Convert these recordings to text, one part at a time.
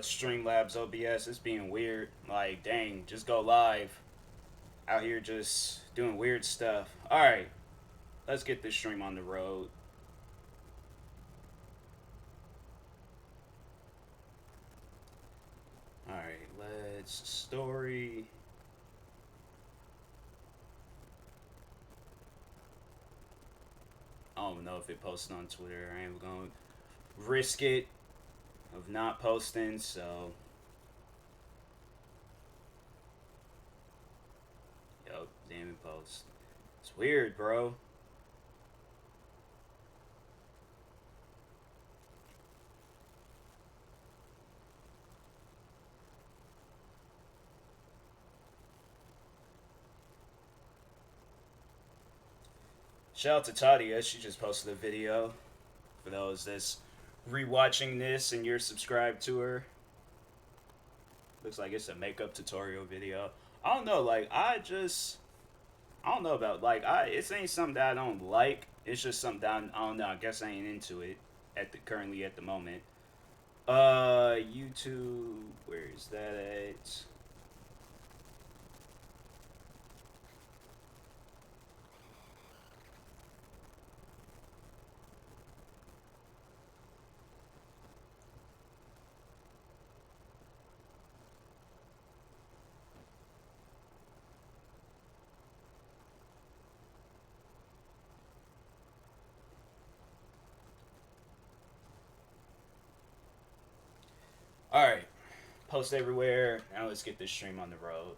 Streamlabs OBS. It's being weird. Like, dang, just go live. Out here just doing weird stuff. Alright, let's get this stream on the road. Alright, let's story. I don't know if it posted on Twitter. I am going to risk it of not posting, so. Yup, damn it post. It's weird, bro. Shout out to Tadia. She just posted a video. For those that's rewatching this and you're subscribed to her. Looks like it's a makeup tutorial video. I don't know, like I don't know about it ain't something that I don't like. It's just something that I don't know. I guess I ain't into it currently at the moment. YouTube, where is that at? Alright. Post everywhere. Now let's get this stream on the road.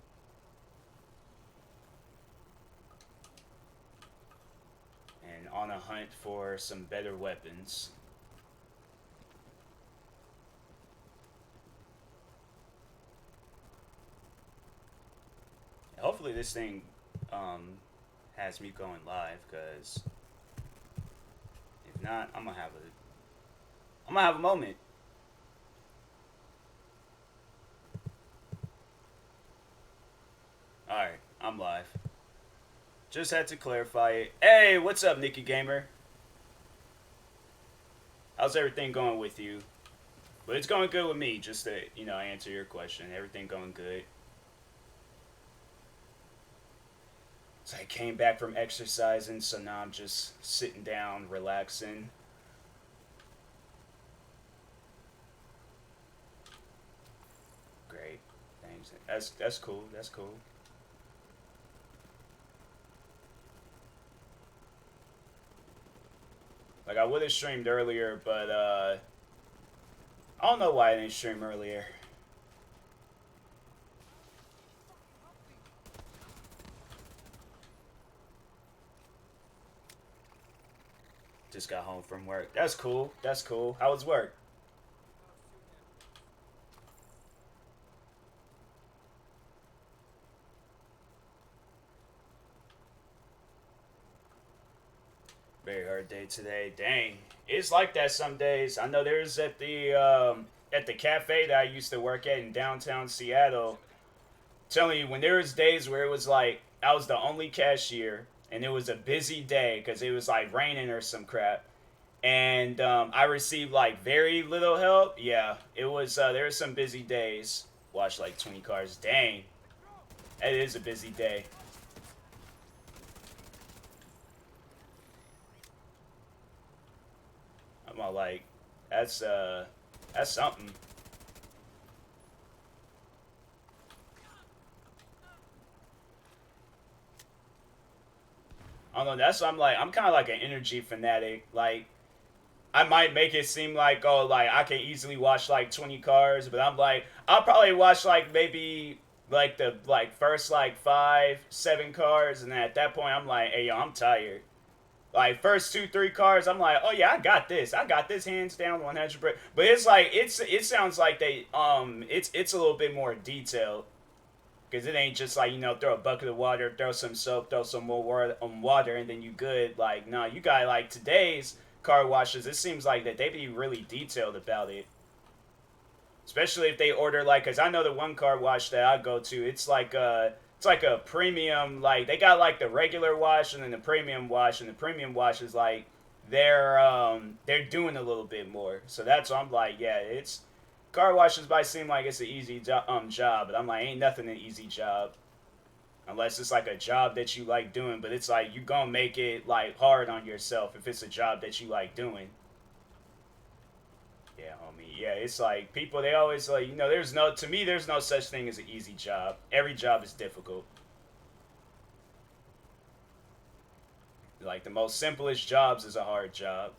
And on a hunt for some better weapons. Hopefully this thing has me going live, because if not, I'm gonna have a moment. Alright, I'm live. Just had to clarify it. Hey, what's up, Nikki Gamer? How's everything going with you? But it's going good with me, just to, answer your question. Everything going good. So I came back from exercising, so now I'm just sitting down, relaxing. Great. Thanks. That's cool. That's cool. Like, I would have streamed earlier, but I don't know why I didn't stream earlier. Just got home from work. That's cool. That's cool. How was work? Very hard day today. Dang. It's like that some days. I know there's at the cafe that I used to work at in downtown Seattle. I'm telling you, when there was days where it was like I was the only cashier and it was a busy day because it was like raining or some crap, and I received like very little help. Yeah, it was. There were some busy days. Watch like 20 cars. Dang, it is a busy day. I'm all like, that's something. I don't know. That's what I'm like. I'm kind of like an energy fanatic. Like, I might make it seem like, oh, like I can easily watch like 20 cars, but I'm like, I'll probably watch like maybe like the like first like 5, 7 cars, and then at that point I'm like, hey yo, I'm tired. Like first 2, 3 cars, I'm like, oh yeah, I got this. I got this hands down 100. But it's like it sounds like it's a little bit more detailed. Cause it ain't just like throw a bucket of water, throw some soap, throw some more water, and then you good. Like no, you got like today's car washes. It seems like that they be really detailed about it, especially if they order like. Cause I know the one car wash that I go to, it's like a premium. Like they got like the regular wash and then the premium wash, and the premium wash is like they're doing a little bit more. So that's why I'm like, yeah, car washes might seem like it's an easy job, but I'm like, ain't nothing an easy job unless it's like a job that you like doing. But it's like you gonna make it like hard on yourself if it's a job that you like doing. Yeah, homie. Yeah, it's like people they always like there's no to me there's no such thing as an easy job. Every job is difficult. Like the most simplest jobs is a hard job.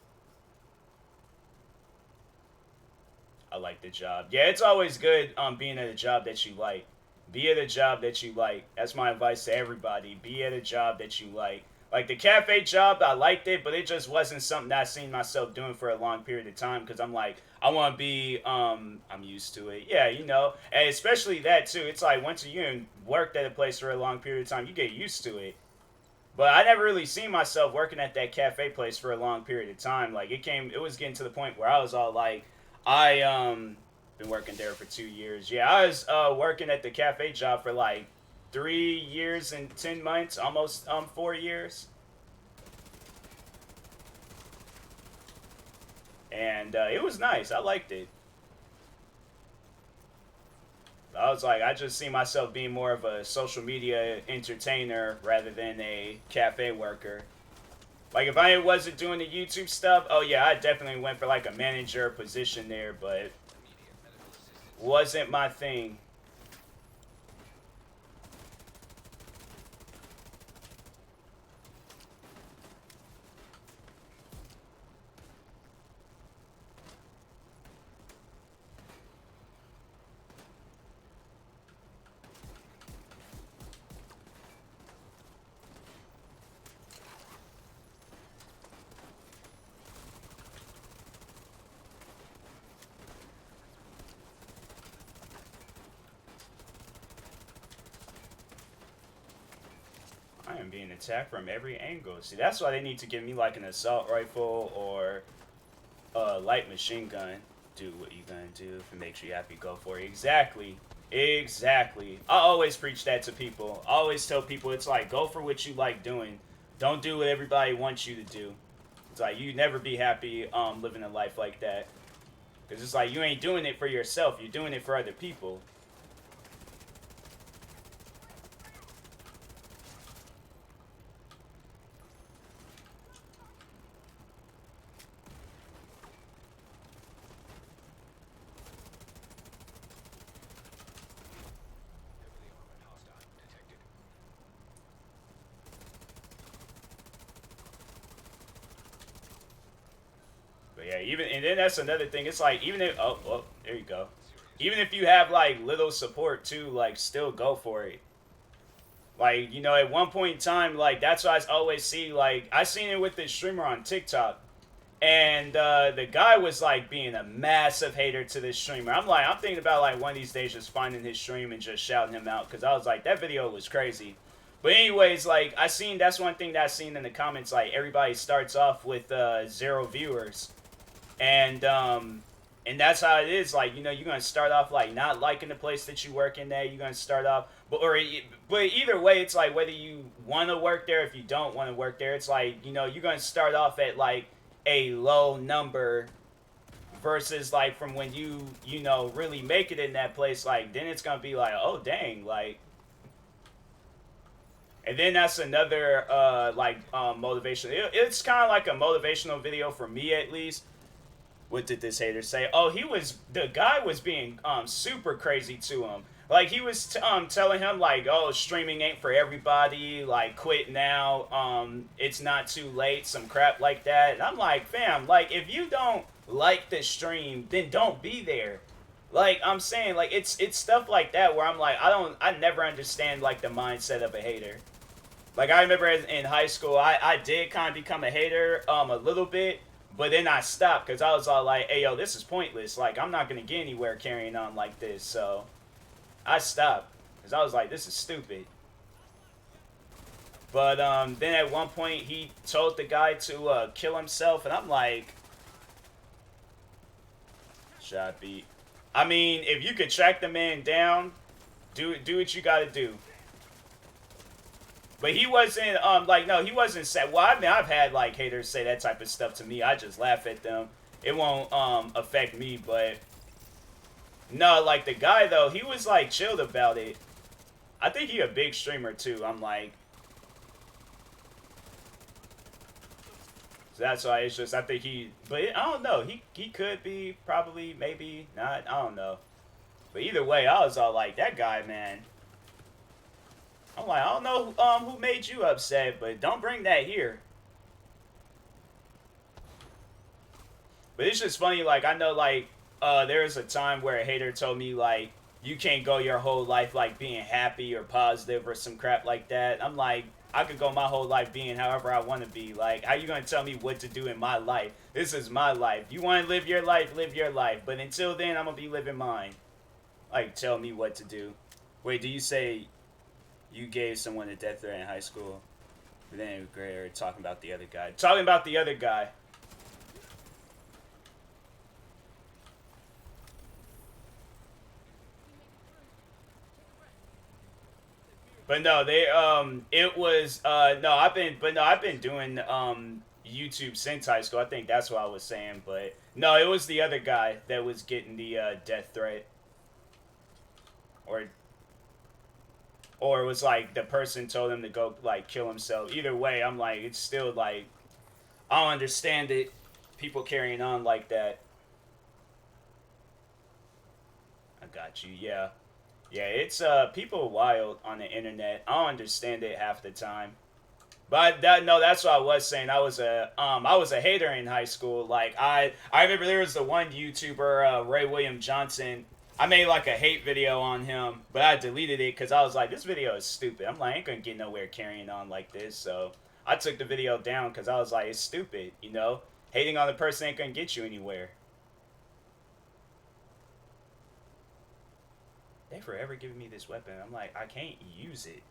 I like the job. Yeah, it's always good being at a job that you like. Be at a job that you like. That's my advice to everybody. Be at a job that you like. Like the cafe job, I liked it, but it just wasn't something that I seen myself doing for a long period of time. Because I'm like, I want to be, I'm used to it. Yeah, and especially that too. It's like once you worked at a place for a long period of time, you get used to it. But I never really seen myself working at that cafe place for a long period of time. Like it was getting to the point where I was all like, I been working there for 2 years. Yeah, I was working at the cafe job for like 3 years and 10 months, almost 4 years, and it was nice. I liked it. I was like, I just see myself being more of a social media entertainer rather than a cafe worker. Like if I wasn't doing the YouTube stuff, oh yeah, I definitely went for like a manager position there, but wasn't my thing. I am being attacked from every angle. See, that's why they need to give me like an assault rifle or a light machine gun. Do what you gonna do. If it makes you happy, go for it. Exactly. Exactly. I always preach that to people. I always tell people it's like go for what you like doing. Don't do what everybody wants you to do. It's like you never be happy living a life like that. Cause it's like you ain't doing it for yourself. You're doing it for other people. But yeah, even and then that's another thing. It's like even if there you go. Even if you have like little support too, like still go for it. Like at one point in time, like that's what I always see. Like I seen it with this streamer on TikTok, and the guy was like being a massive hater to this streamer. I'm thinking about like one of these days just finding his stream and just shouting him out because I was like that video was crazy. But anyways, like that's one thing that I seen in the comments. Like everybody starts off with 0 viewers, and that's how it is. Like you're gonna start off like not liking the place that you work in there. You're gonna start off, but either way, it's like whether you want to work there, if you don't want to work there, it's like you're gonna start off at like a low number versus like from when you really make it in that place. Like then it's gonna be like, oh dang, like. And then that's another motivation. It's kind of like a motivational video for me at least. What did this hater say? Oh, the guy was being super crazy to him. Like he was telling him like, oh, streaming ain't for everybody. Like quit now. It's not too late. Some crap like that. And I'm like, fam, like if you don't like the stream, then don't be there. Like I'm saying, like it's stuff like that where I'm like, I never understand like the mindset of a hater. Like I remember in high school, I did kind of become a hater a little bit, but then I stopped because I was all like, hey yo, this is pointless. Like I'm not gonna get anywhere carrying on like this. So I stopped because I was like, this is stupid. But then at one point he told the guy to kill himself, and I'm like, should I be? I mean, if you could track the man down, do what you gotta do. But he wasn't no, he wasn't sad. Well, I mean, I've had like haters say that type of stuff to me. I just laugh at them. It won't affect me, but No, like the guy though, he was like chilled about it. I think he a big streamer too. I'm like, so that's why it's just I think he, but I don't know. He could be probably maybe not. I don't know. But either way, I was all like that guy, man. I'm like, I don't know who made you upset, but don't bring that here. But it's just funny, like I know like there was a time where a hater told me like you can't go your whole life like being happy or positive or some crap like that. I'm like, I could go my whole life being however I want to be. Like, how you gonna tell me what to do in my life? This is my life. You want to live your life, live your life. But until then, I'm gonna be living mine. Like, tell me what to do. Wait, do you say you gave someone a death threat in high school? But then we're talking about the other guy. Talking about the other guy. But no, they it was no, I've been doing YouTube since high school. I think that's what I was saying, but no, it was the other guy that was getting the death threat, or or it was like the person told him to go like kill himself. Either way, I'm like it's still like I don't understand it. People carrying on like that. I got you. Yeah. Yeah, it's people wild on the internet. I don't understand it half the time. But that no, that's what I was saying. I was a hater in high school. Like I remember there was the one YouTuber Ray William Johnson. I made like a hate video on him, but I deleted it because I was like, this video is stupid. I'm like, I ain't gonna get nowhere carrying on like this. So I took the video down because I was like, it's stupid. You know, hating on the person ain't gonna get you anywhere. They forever giving me this weapon. I'm like, I can't use it.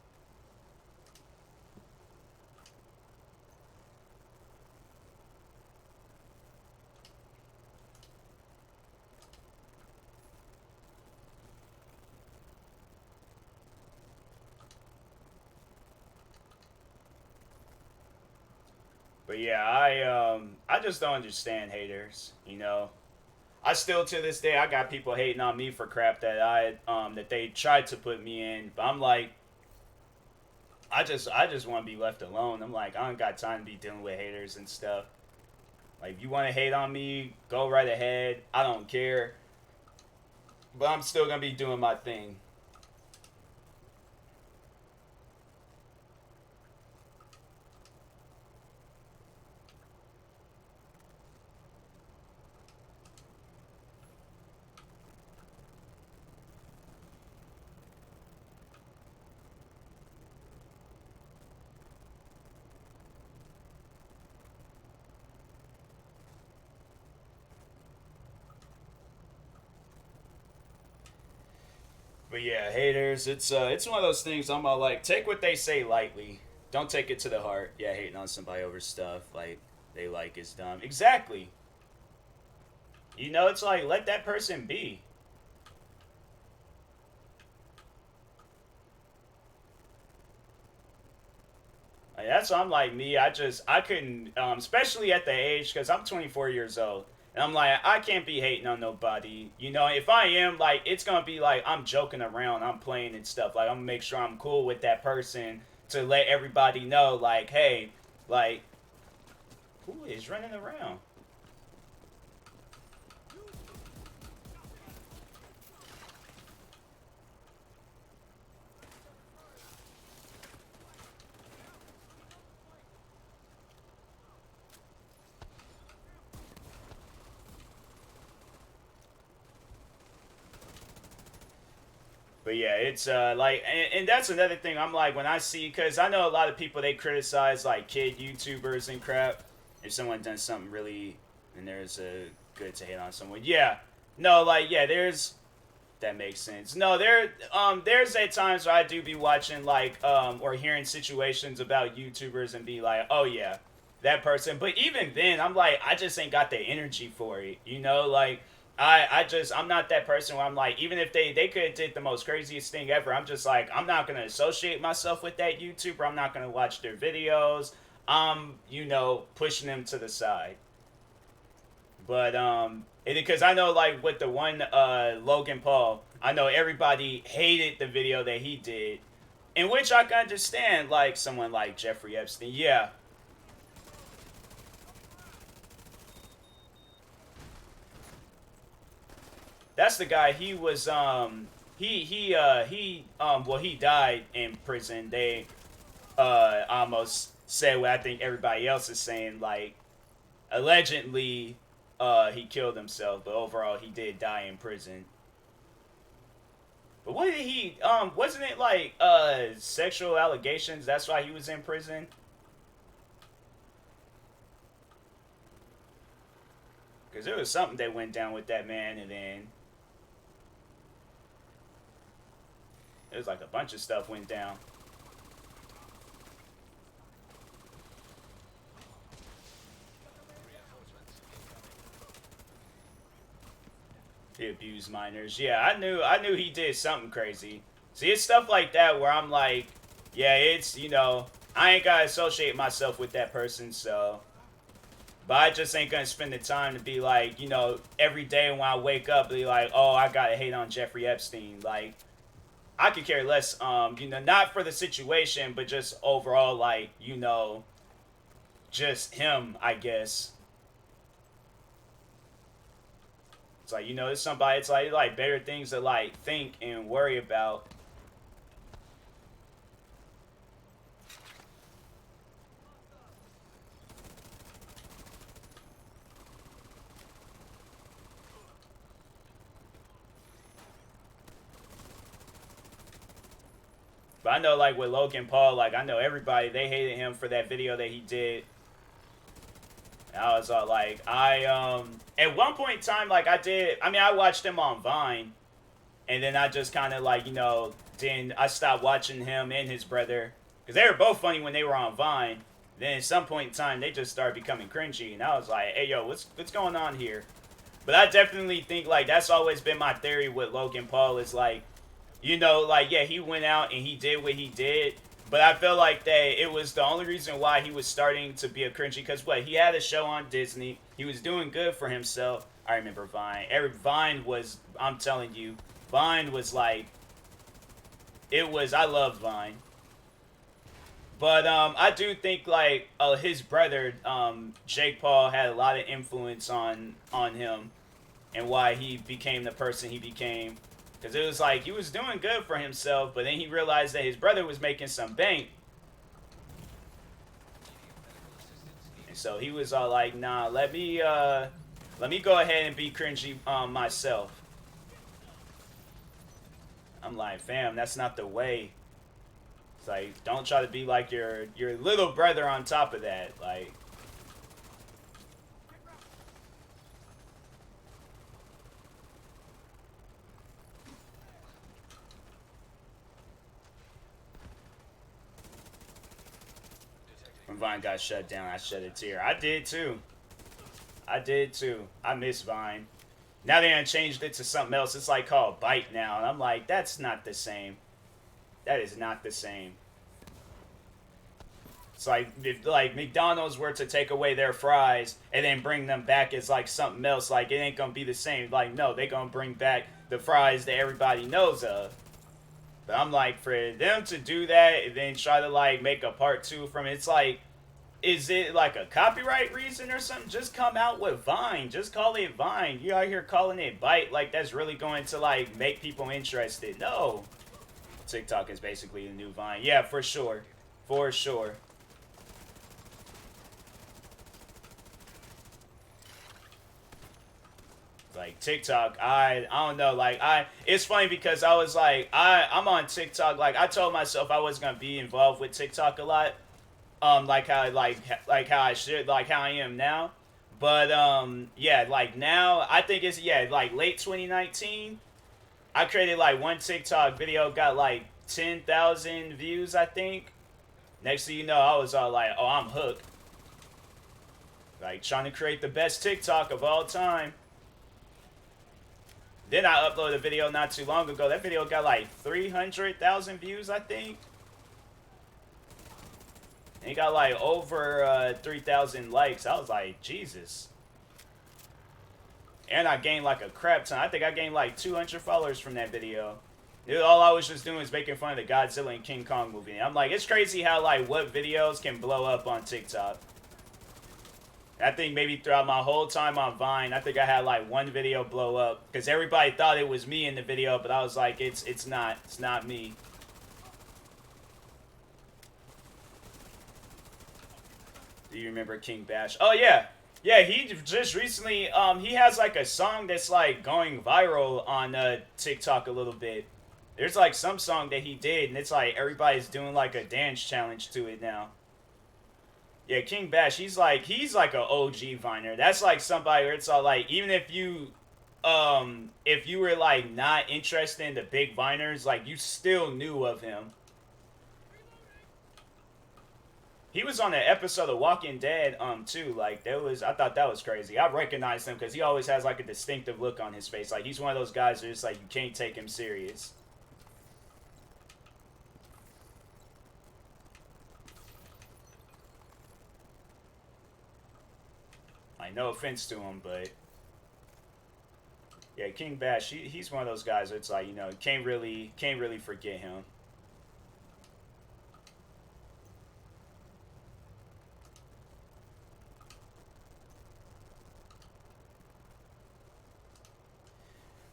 But yeah, I just don't understand haters. You know, I still to this day I got people hating on me for crap that they tried to put me in. But I'm like, I just want to be left alone. I'm like, I don't got time to be dealing with haters and stuff. Like, if you want to hate on me, go right ahead. I don't care. But I'm still gonna be doing my thing. But yeah, haters, it's one of those things I'm all like, take what they say lightly. Don't take it to the heart. Yeah, hating on somebody over stuff like they like is dumb. Exactly. You know, it's like let that person be. Like, that's why I'm like me. I couldn't, especially at the age because I'm 24 years old, and I'm like I can't be hating on nobody. You know, if I am like, it's gonna be like I'm joking around, I'm playing and stuff. Like I'm gonna make sure I'm cool with that person to let everybody know, like, hey, like who is running around? But yeah, it's like, and that's another thing. I'm like when I see, because I know a lot of people they criticize like kid YouTubers and crap. If someone does something really, and there's a good to hate on someone. Yeah, no, like yeah, there's that makes sense. No, there's at times where I do be watching like or hearing situations about YouTubers and be like, oh yeah, that person. But even then, I'm like, I just ain't got the energy for it. You know, like I'm not that person where I'm like, even if they could have did the most craziest thing ever, I'm just like, I'm not gonna associate myself with that YouTuber. I'm not gonna watch their videos. I'm, you know, pushing them to the side. But Because I know like with the one Logan Paul, I know everybody hated the video that he did, in which I can understand like someone like Jeffrey Epstein. Yeah, that's the guy. He was well he died in prison. They almost said what I think everybody else is saying, like allegedly he killed himself, but overall he did die in prison. But what did he wasn't it like sexual allegations? That's why he was in prison. Because there was something that went down with that man, and then it was like a bunch of stuff went down. He abused minors. Yeah, I knew he did something crazy. See, it's stuff like that where I'm like, yeah, it's, I ain't gotta associate myself with that person, so. But I just ain't gonna spend the time to be like, every day when I wake up, be like, oh, I gotta hate on Jeffrey Epstein. Like, I could care less, not for the situation, but just overall, like, just him, I guess. It's like, it's somebody, it's like better things to like think and worry about. But I know like with Logan Paul, like I know everybody, they hated him for that video that he did. And I was all like, at one point in time, like I watched him on Vine, and then I just kind of like, then I stopped watching him and his brother, because they were both funny when they were on Vine. Then at some point in time, they just started becoming cringy, and I was like, hey, yo, what's going on here? But I definitely think, like, that's always been my theory with Logan Paul is, like, like, yeah, he went out and he did what he did, but I feel like that it was the only reason why he was starting to be a cringy, because what, he had a show on Disney, he was doing good for himself. I remember Vine. Vine was, I'm telling you, Vine was like, I love Vine. But I do think like his brother Jake Paul had a lot of influence on him and why he became the person he became. Because it was like he was doing good for himself, but then he realized that his brother was making some bank. And so he was all like, nah, let me go ahead and be cringy myself. I'm like, fam, that's not the way. It's like, don't try to be like your little brother on top of that. Like, when Vine got shut down, I shed a tear. I did too. I did too. I miss Vine. Now they done changed it to something else. It's like called Bite now. And I'm like, that's not the same. That is not the same. It's like if like McDonald's were to take away their fries and then bring them back as like something else, like it ain't gonna be the same. Like no, they gonna bring back the fries that everybody knows of. But I'm like, for them to do that and then try to like make a part two from it, it's like, is it like a copyright reason or something? Just come out with Vine. Just call it Vine. You out here calling it Bite like that's really going to like make people interested. No. TikTok is basically the new Vine. Yeah, for sure. For sure. Like TikTok, I don't know, like it's funny because I was like I'm on TikTok, like I told myself I was gonna be involved with TikTok a lot, like how I should, like how I am now, but yeah, like now I think it's, yeah, like late 2019, I created like one TikTok video, got like 10,000 views, I think. Next thing you know, I was all like, oh, I'm hooked, like trying to create the best TikTok of all time. Then I uploaded a video not too long ago. That video got like 300,000 views, I think. And it got like over 3,000 likes. I was like, Jesus. And I gained like a crap ton. I think I gained like 200 followers from that video. Dude, all I was just doing was making fun of the Godzilla and King Kong movie. I'm like, it's crazy how like what videos can blow up on TikTok. I think maybe throughout my whole time on Vine, I think I had like one video blow up because everybody thought it was me in the video, but I was like, it's not me. Do you remember King Bash? Oh yeah, yeah. He just recently, he has like a song that's like going viral on TikTok a little bit. There's like some song that he did, and it's like everybody's doing like a dance challenge to it now. Yeah, King Bash, he's like a OG Viner. That's like somebody where it's all like, even if you were like not interested in the big Viners, like you still knew of him. He was on an episode of Walking Dead, too. Like that was, I thought that was crazy. I recognized him because he always has like a distinctive look on his face. Like he's one of those guys who's like you can't take him serious. Like no offense to him, but yeah, King Bash, he's one of those guys. It's like can't really forget him.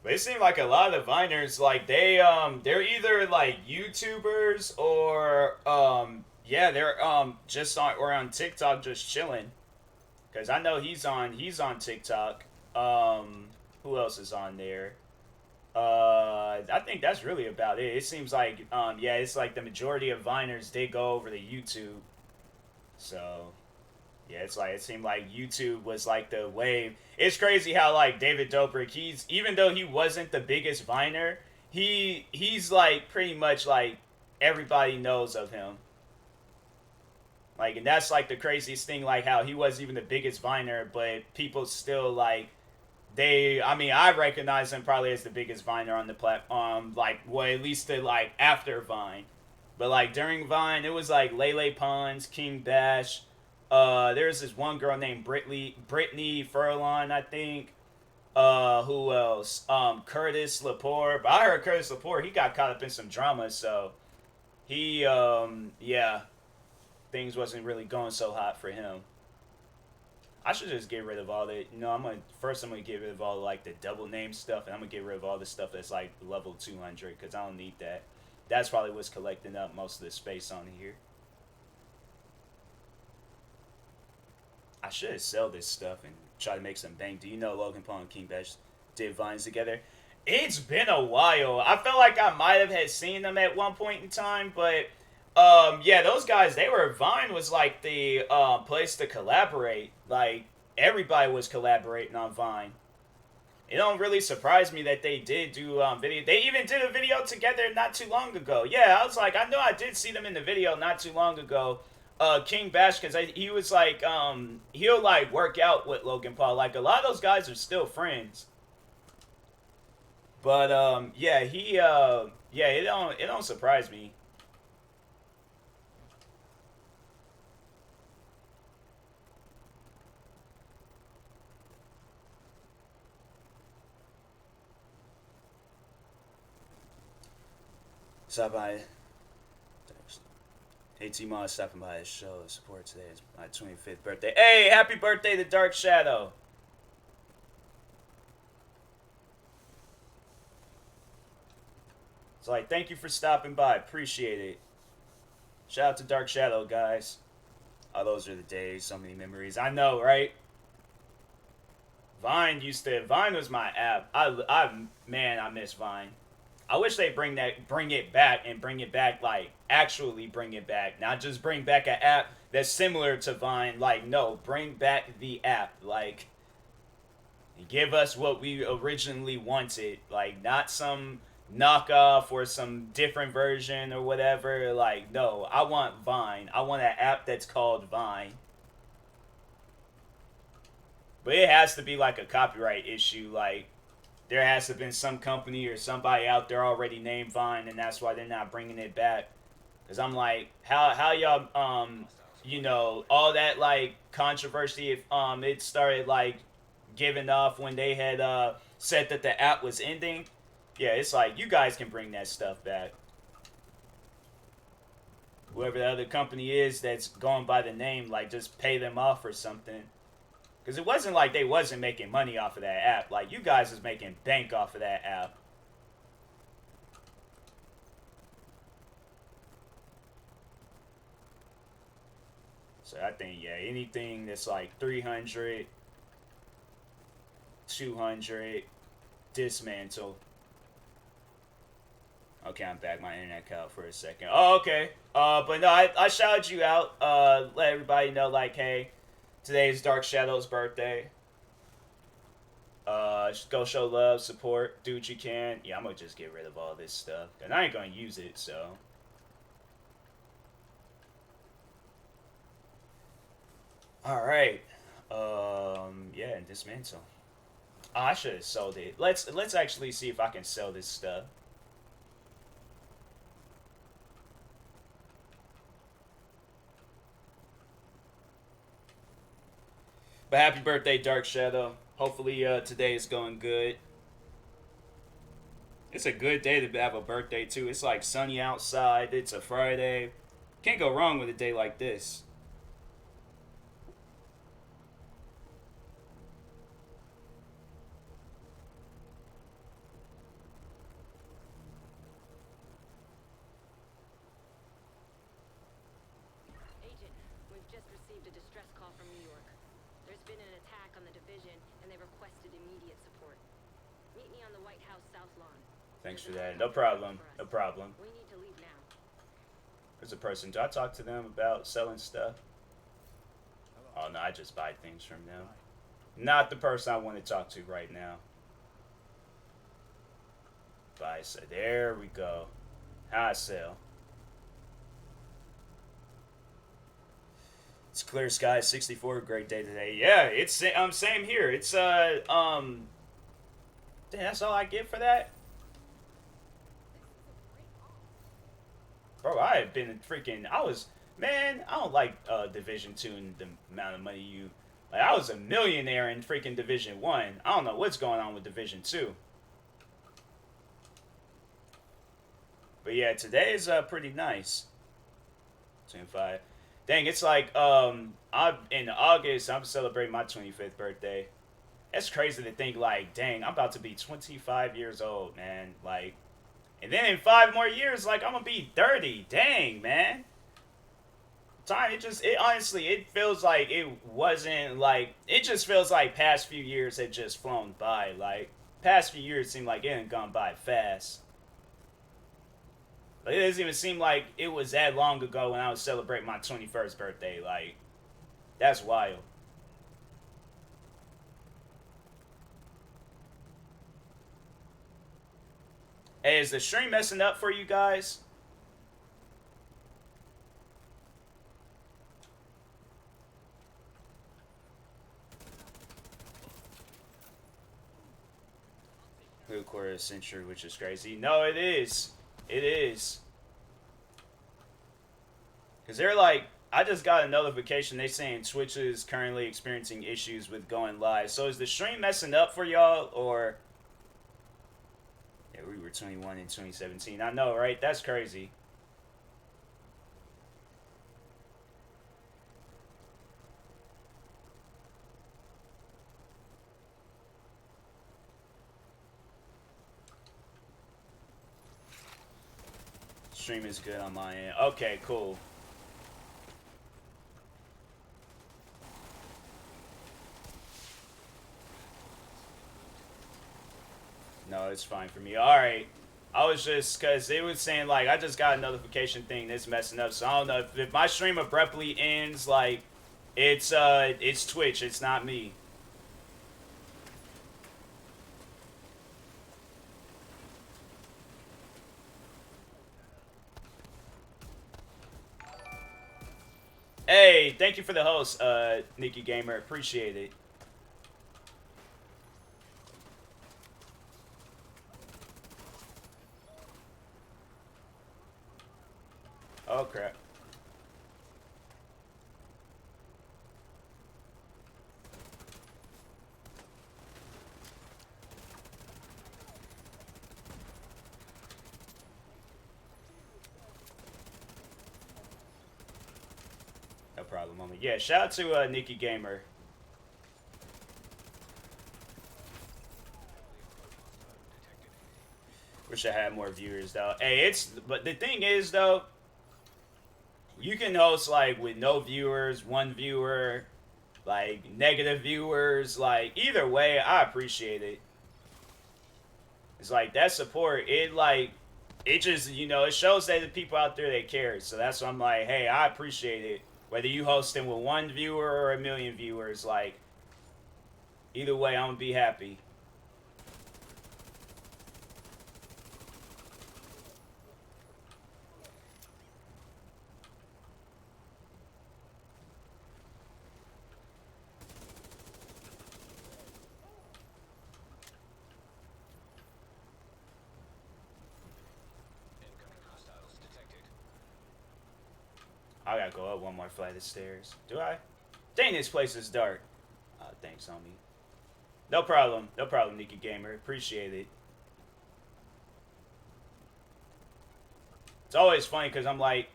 But it seemed like a lot of the Viners, like they're either like YouTubers or yeah, they're just on or on TikTok just chilling. Cause I know he's on TikTok. Who else is on there? I think that's really about it. It seems like yeah, it's like the majority of Viners they go over to YouTube. So yeah, it's like it seemed like YouTube was like the wave. It's crazy how like David Dobrik, he's even though he wasn't the biggest Viner, he's like pretty much like everybody knows of him. Like, and that's like the craziest thing, like how he wasn't even the biggest Viner, but people still like I mean, I recognize him probably as the biggest Viner on the platform, like, well, at least the like after Vine, but like during Vine, it was like Lele Pons, King Bash. There's this one girl named Brittany Furlan, I think. Who else? Curtis Lepore. But I heard Curtis Lepore, he got caught up in some drama, so yeah, things wasn't really going so hot for him. I should just get rid of all the. I'm gonna get rid of all like the double name stuff, and I'm gonna get rid of all the stuff that's like level 200 because I don't need that. That's probably what's collecting up most of the space on here. I should sell this stuff and try to make some bank. Do you know Logan Paul and King Bash did vines together? It's been a while. I felt like I might have had seen them at one point in time, but yeah, those guys, they were Vine was like the place to collaborate. Like everybody was collaborating on Vine. It don't really surprise me that they did do video. They even did a video together not too long ago. Yeah, I was like, I know I did see them in the video not too long ago. King Bash, because he was like, he'll like work out with Logan Paul. Like a lot of those guys are still friends. But yeah, yeah, it don't surprise me. Stop by. Hey, TMoss stopping by his show. Support today. It's my 25th birthday. Hey, happy birthday to Dark Shadow. It's like, thank you for stopping by. Appreciate it. Shout out to Dark Shadow, guys. Oh, those are the days. So many memories. I know, right? Vine was my app. Man, I miss Vine. I wish they bring it back and bring it back like actually bring it back, not just bring back an app that's similar to Vine. Like no, bring back the app. Like give us what we originally wanted. Like not some knockoff or some different version or whatever. Like no, I want Vine. I want an app that's called Vine. But it has to be like a copyright issue. Like there has to have been some company or somebody out there already named Vine, and that's why they're not bringing it back. Cause I'm like, how y'all all that like controversy if it started like given off when they had said that the app was ending. Yeah, it's like you guys can bring that stuff back. Whoever the other company is that's going by the name, like just pay them off or something. Because it wasn't like they wasn't making money off of that app. Like you guys is making bank off of that app. So I think, yeah, anything that's like 300, 200, dismantle. Okay, I'm back. My internet cut out for a second. Oh, okay. But no, I shouted you out. Let everybody know, like, hey, today is Dark Shadow's birthday. Just go show love, support, do what you can. Yeah, I'm gonna just get rid of all this stuff, and I ain't gonna use it, so. All right. Yeah, and dismantle. Oh, I should have sold it. Let's actually see if I can sell this stuff. But happy birthday, Dark Shadow. Hopefully, today is going good. It's a good day to have a birthday too. It's like sunny outside. It's a Friday. Can't go wrong with a day like this. Agent, we've just received a distress call from New York. There's been an attack on the division, and they requested immediate support. Meet me on the White House South Lawn. Thanks for that. No problem. No problem. We need to leave now. There's a person. Do I talk to them about selling stuff? Oh no, I just buy things from them. Not the person I want to talk to right now. Buy, so there we go. How I sell. It's clear sky, 64, great day today. Yeah, it's same here. It's damn, that's all I get for that. Bro, I have been freaking. Man, I don't like Division 2 and the amount of money you. Like, I was a millionaire in freaking Division 1. I don't know what's going on with Division 2. But yeah, today is pretty nice. 25. Dang, it's like I'm in August. I'm celebrating my 25th birthday. That's crazy to think. Like, dang, I'm about to be 25 years old, man. Like, and then in 5 more years, like I'm gonna be 30. Dang, man. Time it honestly it feels like it wasn't like it just feels like past few years had just flown by. Like past few years seem like it had gone by fast. Like, it doesn't even seem like it was that long ago when I was celebrating my 21st birthday. Like, that's wild. Hey, is the stream messing up for you guys? Blue quarter of a century, which is crazy. No, it is. It is. Because they're like, I just got a notification. They saying Twitch is currently experiencing issues with going live. So is the stream messing up for y'all, or? Yeah, we were 21 in 2017. I know, right? That's crazy. Stream is good on my end. Okay, cool. No, it's fine for me. Alright. I was just, because it was saying, like, I just got a notification thing that's messing up. So I don't know. If my stream abruptly ends, like, it's Twitch. It's not me. Hey, thank you for the host, Nikki Gamer. Appreciate it. Oh, crap. problem, homie. Yeah, shout out to Nikki Gamer. Wish I had more viewers though. Hey, but the thing is though, you can host like with no viewers, one viewer, like negative viewers, like either way, I appreciate it. It's like that support, it just, it shows that the people out there, they care. So that's why I'm like, hey, I appreciate it. Whether you hosting with one viewer or a million viewers, like either way, I'm gonna be happy. I gotta go up one more flight of stairs. Do I? Dang, this place is dark. Thanks, homie. No problem. No problem, Nikki Gamer. Appreciate it. It's always funny because I'm like,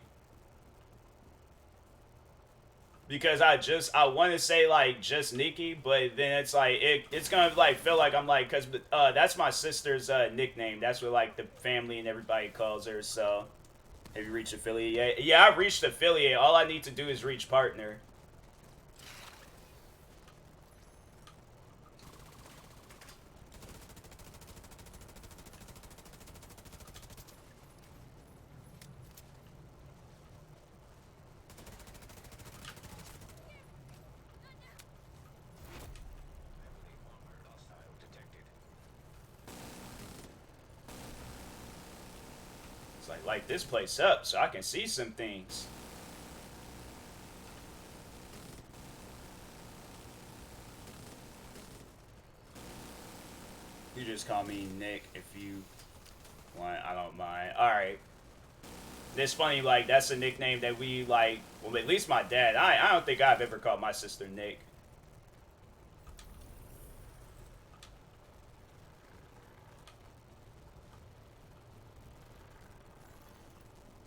because I want to say like just Nikki, but then it's like it's gonna like feel like I'm like, because that's my sister's nickname. That's what like the family and everybody calls her. So have you reached affiliate? Yeah, I've reached affiliate. All I need to do is reach partner. It's like light this place up so I can see some things. You just call me Nick if you want. I don't mind. All right. It's funny, like that's a nickname that we like. Well, at least my dad. I don't think I've ever called my sister Nick.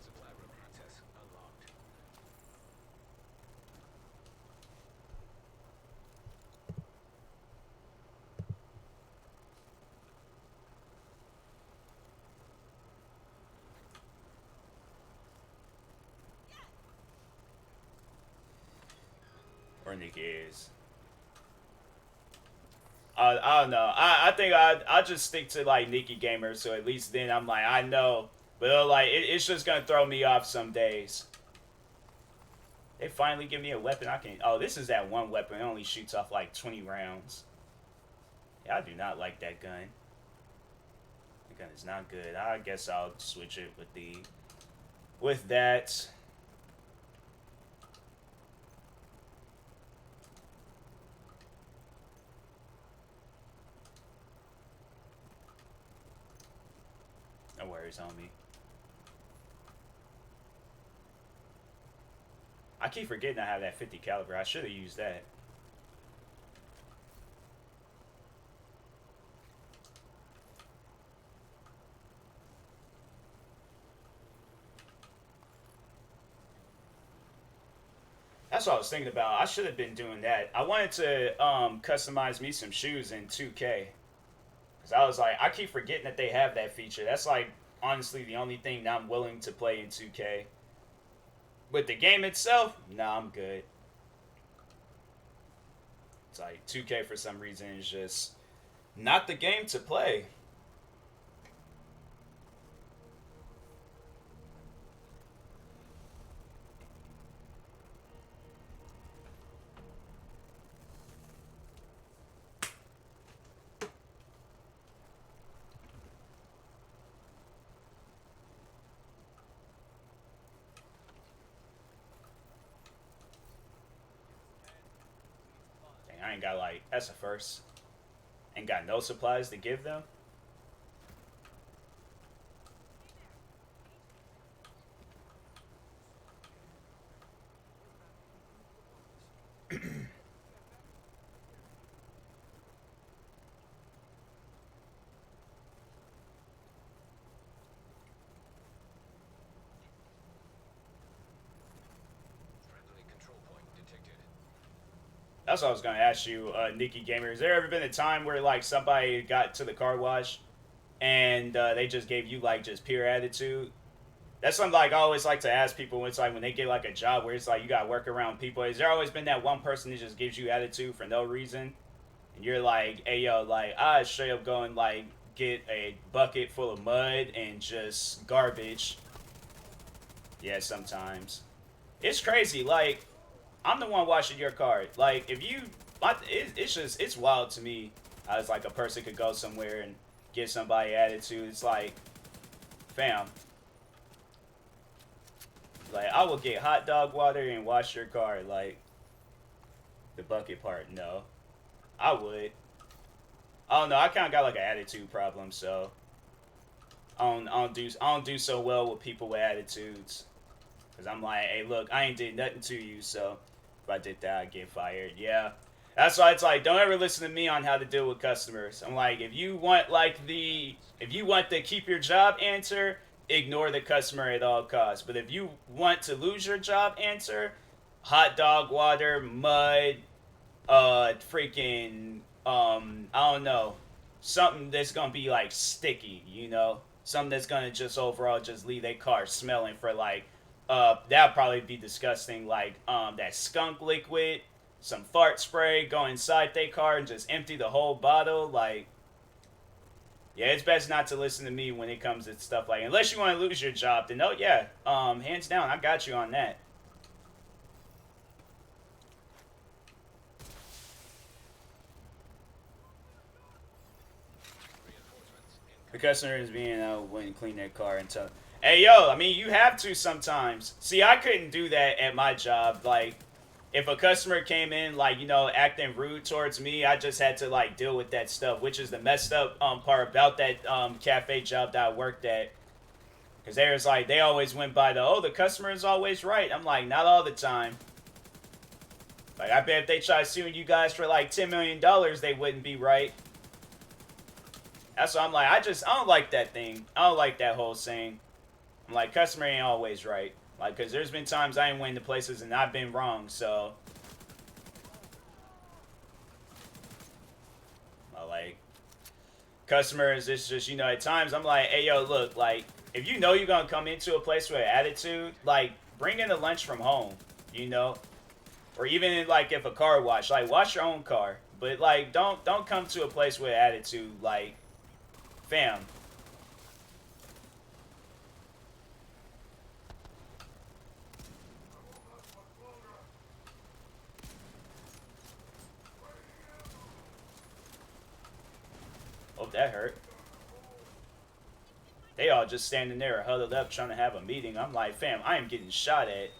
Supply room access unlocked. Or Nick is. I don't know. I think I just stick to like Nikki Gamer, so at least then I'm like I know, but like it's just gonna throw me off some days. They finally give me a weapon I can. Oh, this is that one weapon. It only shoots off like 20 rounds. Yeah, I do not like that gun. The gun is not good. I guess I'll switch it with that. No worries, homie. I keep forgetting I have that 50 caliber. I should have used that. That's what I was thinking about. I should have been doing that. I wanted to customize me some shoes in 2K. Because I was like, I keep forgetting that they have that feature. That's like, honestly, the only thing that I'm willing to play in 2K. With the game itself, nah, I'm good. It's like 2K for some reason is just not the game to play. Dang, I ain't got like, that's a first. Ain't got no supplies to give them. Friendly control point That's what I was gonna ask you, Nikki Gamer. Has there ever been a time where like somebody got to the car wash and they just gave you like just pure attitude? That's something like I always like to ask people when it's like when they get like a job where it's like you got to work around people. Has there always been that one person that just gives you attitude for no reason, and you're like, hey yo, like I straight up go and like get a bucket full of mud and just garbage. Yeah, sometimes it's crazy. Like I'm the one washing your car. Like if you, it's just it's wild to me. How it's like a person could go somewhere and give somebody attitude. It's like, fam, like I will get hot dog water and wash your car. Like the bucket part, no, I would. I don't know. I kind of got like an attitude problem, so I don't do so well with people with attitudes. Cause I'm like, hey, look, I ain't did nothing to you, so if I did that, I'd get fired. Yeah, that's why it's like, don't ever listen to me on how to deal with customers. I'm like, if you want the keep your job answer, ignore the customer at all costs. But if you want to lose your job answer, hot dog water, mud, freaking, I don't know, something that's gonna be like sticky, you know, something that's gonna just overall just leave their car smelling for like, that'd probably be disgusting, like, that skunk liquid, some fart spray, go inside their car and just empty the whole bottle, like, yeah, it's best not to listen to me when it comes to stuff like, unless you want to lose your job, then oh yeah, hands down, I got you on that. The customer is being out when clean their car and tell, hey yo, I mean you have to sometimes. See, I couldn't do that at my job. Like, if a customer came in like acting rude towards me, I just had to like deal with that stuff, which is the messed up part about that cafe job that I worked at. Cause there's like they always went by the customer is always right. I'm like, not all the time. Like I bet if they try suing you guys for like $10 million, they wouldn't be right. That's why I'm like, I don't like that thing. I don't like that whole saying. I'm like, customer ain't always right. Like, cause there's been times I ain't went to places and I've been wrong. So, like, customers, it's just at times I'm like, hey yo, look, like, if you know you're gonna come into a place with an attitude, like, bring in the lunch from home, you know, or even in, like if a car wash, like wash your own car, but like don't come to a place with attitude, like, fam. Oh, that hurt. They all just standing there huddled up trying to have a meeting. I'm like, fam, I am getting shot at.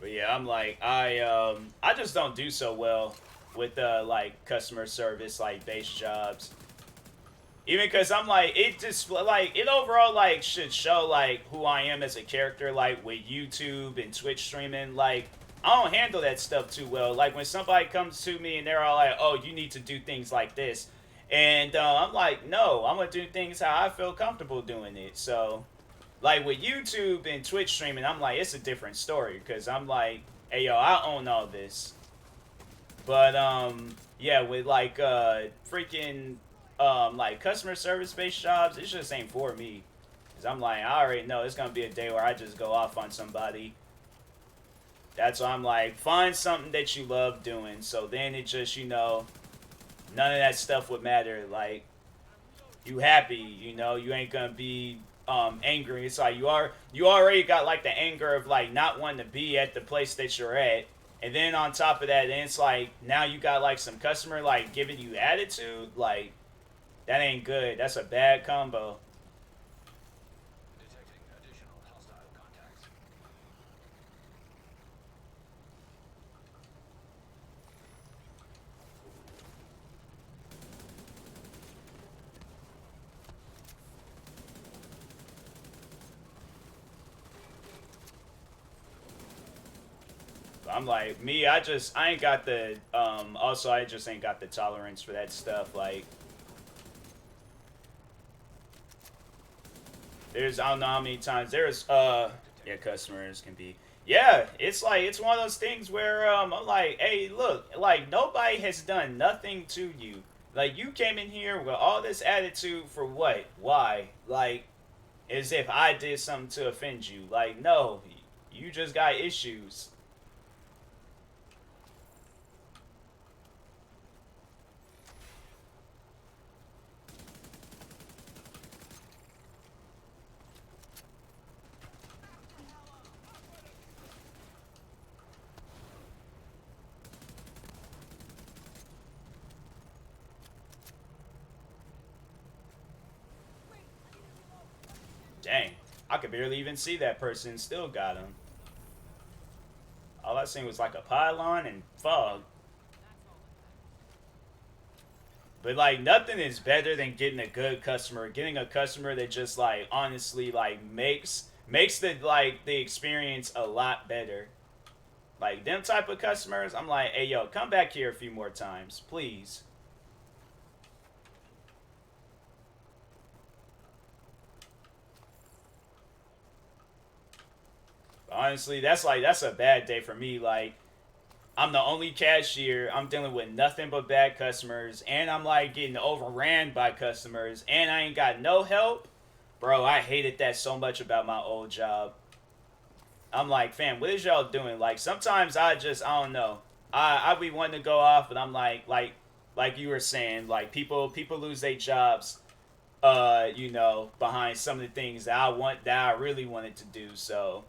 But yeah, I'm like, I just don't do so well with like customer service like base jobs. Even because I'm like, it just like it overall like should show like who I am as a character, like with YouTube and Twitch streaming. Like I don't handle that stuff too well. Like when somebody comes to me and they're all like, "Oh, you need to do things like this," and I'm like, "No, I'm gonna do things how I feel comfortable doing it." So, like with YouTube and Twitch streaming, I'm like, it's a different story because I'm like, "Hey, yo, I own all this." But yeah, with like freaking like customer service based jobs, it just ain't for me. Cause I'm like, I already know it's gonna be a day where I just go off on somebody. That's why I'm like, find something that you love doing. So then it just none of that stuff would matter. Like you happy, you ain't gonna be angry. It's like you already got like the anger of like not wanting to be at the place that you're at. And then on top of that, then it's like now you got like some customer like giving you attitude. Like that ain't good. That's a bad combo. Detecting additional hostile contacts. I'm like me. I ain't got the Also, I just ain't got the tolerance for that stuff. Like, there's I don't know how many times yeah, customers can be. Yeah, it's like it's one of those things where I'm like, hey, look, like nobody has done nothing to you. Like you came in here with all this attitude for what? Why? Like as if I did something to offend you. Like no, you just got issues. Dang, I could barely even see that person. Still got him. All I seen was like a pylon and fog. But like nothing is better than getting a good customer. Getting a customer that just like honestly like makes the experience a lot better. Like them type of customers, I'm like, hey yo, come back here a few more times, please. Honestly, that's a bad day for me. Like I'm the only cashier. I'm dealing with nothing but bad customers, and I'm like getting overran by customers, and I ain't got no help. Bro, I hated that so much about my old job. I'm like, fam, what is y'all doing? Like sometimes I don't know. I be wanting to go off, but I'm like you were saying, like people lose their jobs, behind some of the things that I really wanted to do. So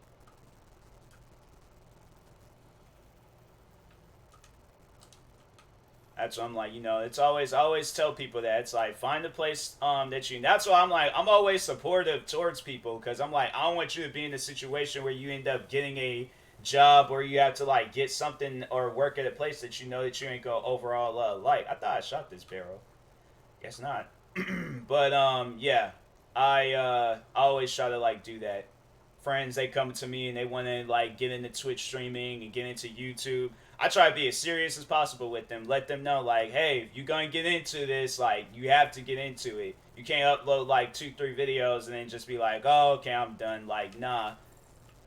that's what I'm like, it's I always tell people that it's like find a place that you. That's why I'm like I'm always supportive towards people because I'm like I don't want you to be in a situation where you end up getting a job where you have to like get something or work at a place that you know that you ain't go overall like. I thought I shot this barrel. Guess not. But yeah, I always try to like do that. Friends they come to me and they want to like get into Twitch streaming and get into YouTube. I try to be as serious as possible with them. Let them know like, hey, if you're gonna get into this, like you have to get into it. You can't upload like 2, 3 videos and then just be like, oh, okay, I'm done. Like, nah.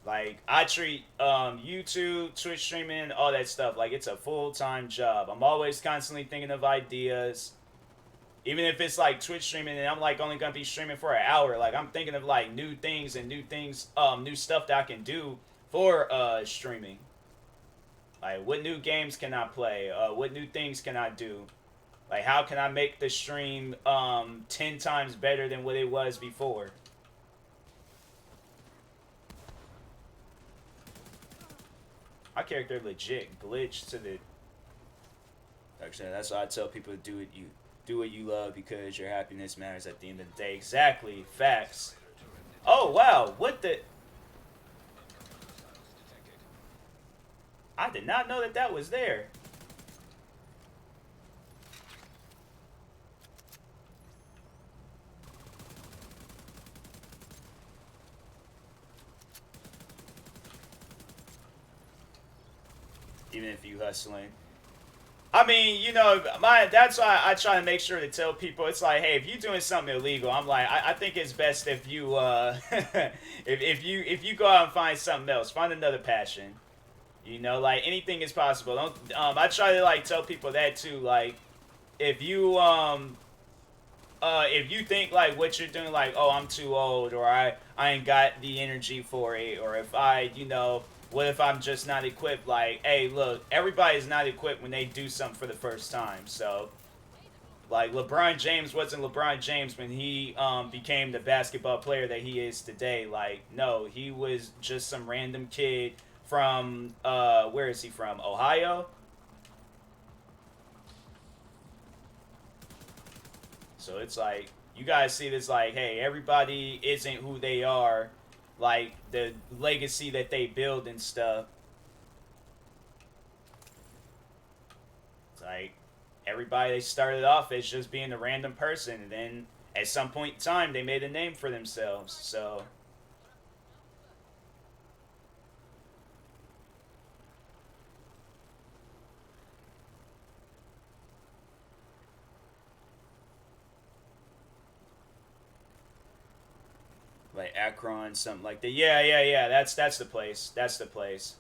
Like I treat YouTube, Twitch streaming, all that stuff like it's a full time job. I'm always constantly thinking of ideas even if it's like Twitch streaming and I'm like only gonna be streaming for an hour, like I'm thinking of like new things, new stuff that I can do for streaming. Like what new games can I play? What new things can I do? Like how can I make the stream 10 times better than what it was before? My character legit glitched to the. Actually, that's why I tell people to do what you love because your happiness matters at the end of the day. Exactly. Facts. Oh wow, what the I did not know that that was there. Even if you hustling. I mean, my that's why I try to make sure to tell people it's like, hey, if you're doing something illegal, I'm like, I think it's best if you if you go out and find something else, find another passion. Like anything is possible. Don't I try to like tell people that too. Like if you think like what you're doing, like, oh, I'm too old, or I ain't got the energy for it, or if what if I'm just not equipped? Like, hey, look, everybody's not equipped when they do something for the first time. So, like, LeBron James wasn't LeBron James when he became the basketball player that he is today. Like, no, he was just some random kid from where is he from? Ohio. So it's like you guys see this like, hey, everybody isn't who they are, like the legacy that they build and stuff. It's like everybody they started off as just being a random person, and then at some point in time they made a name for themselves. So Akron, something like that. Yeah. That's the place. That's the place.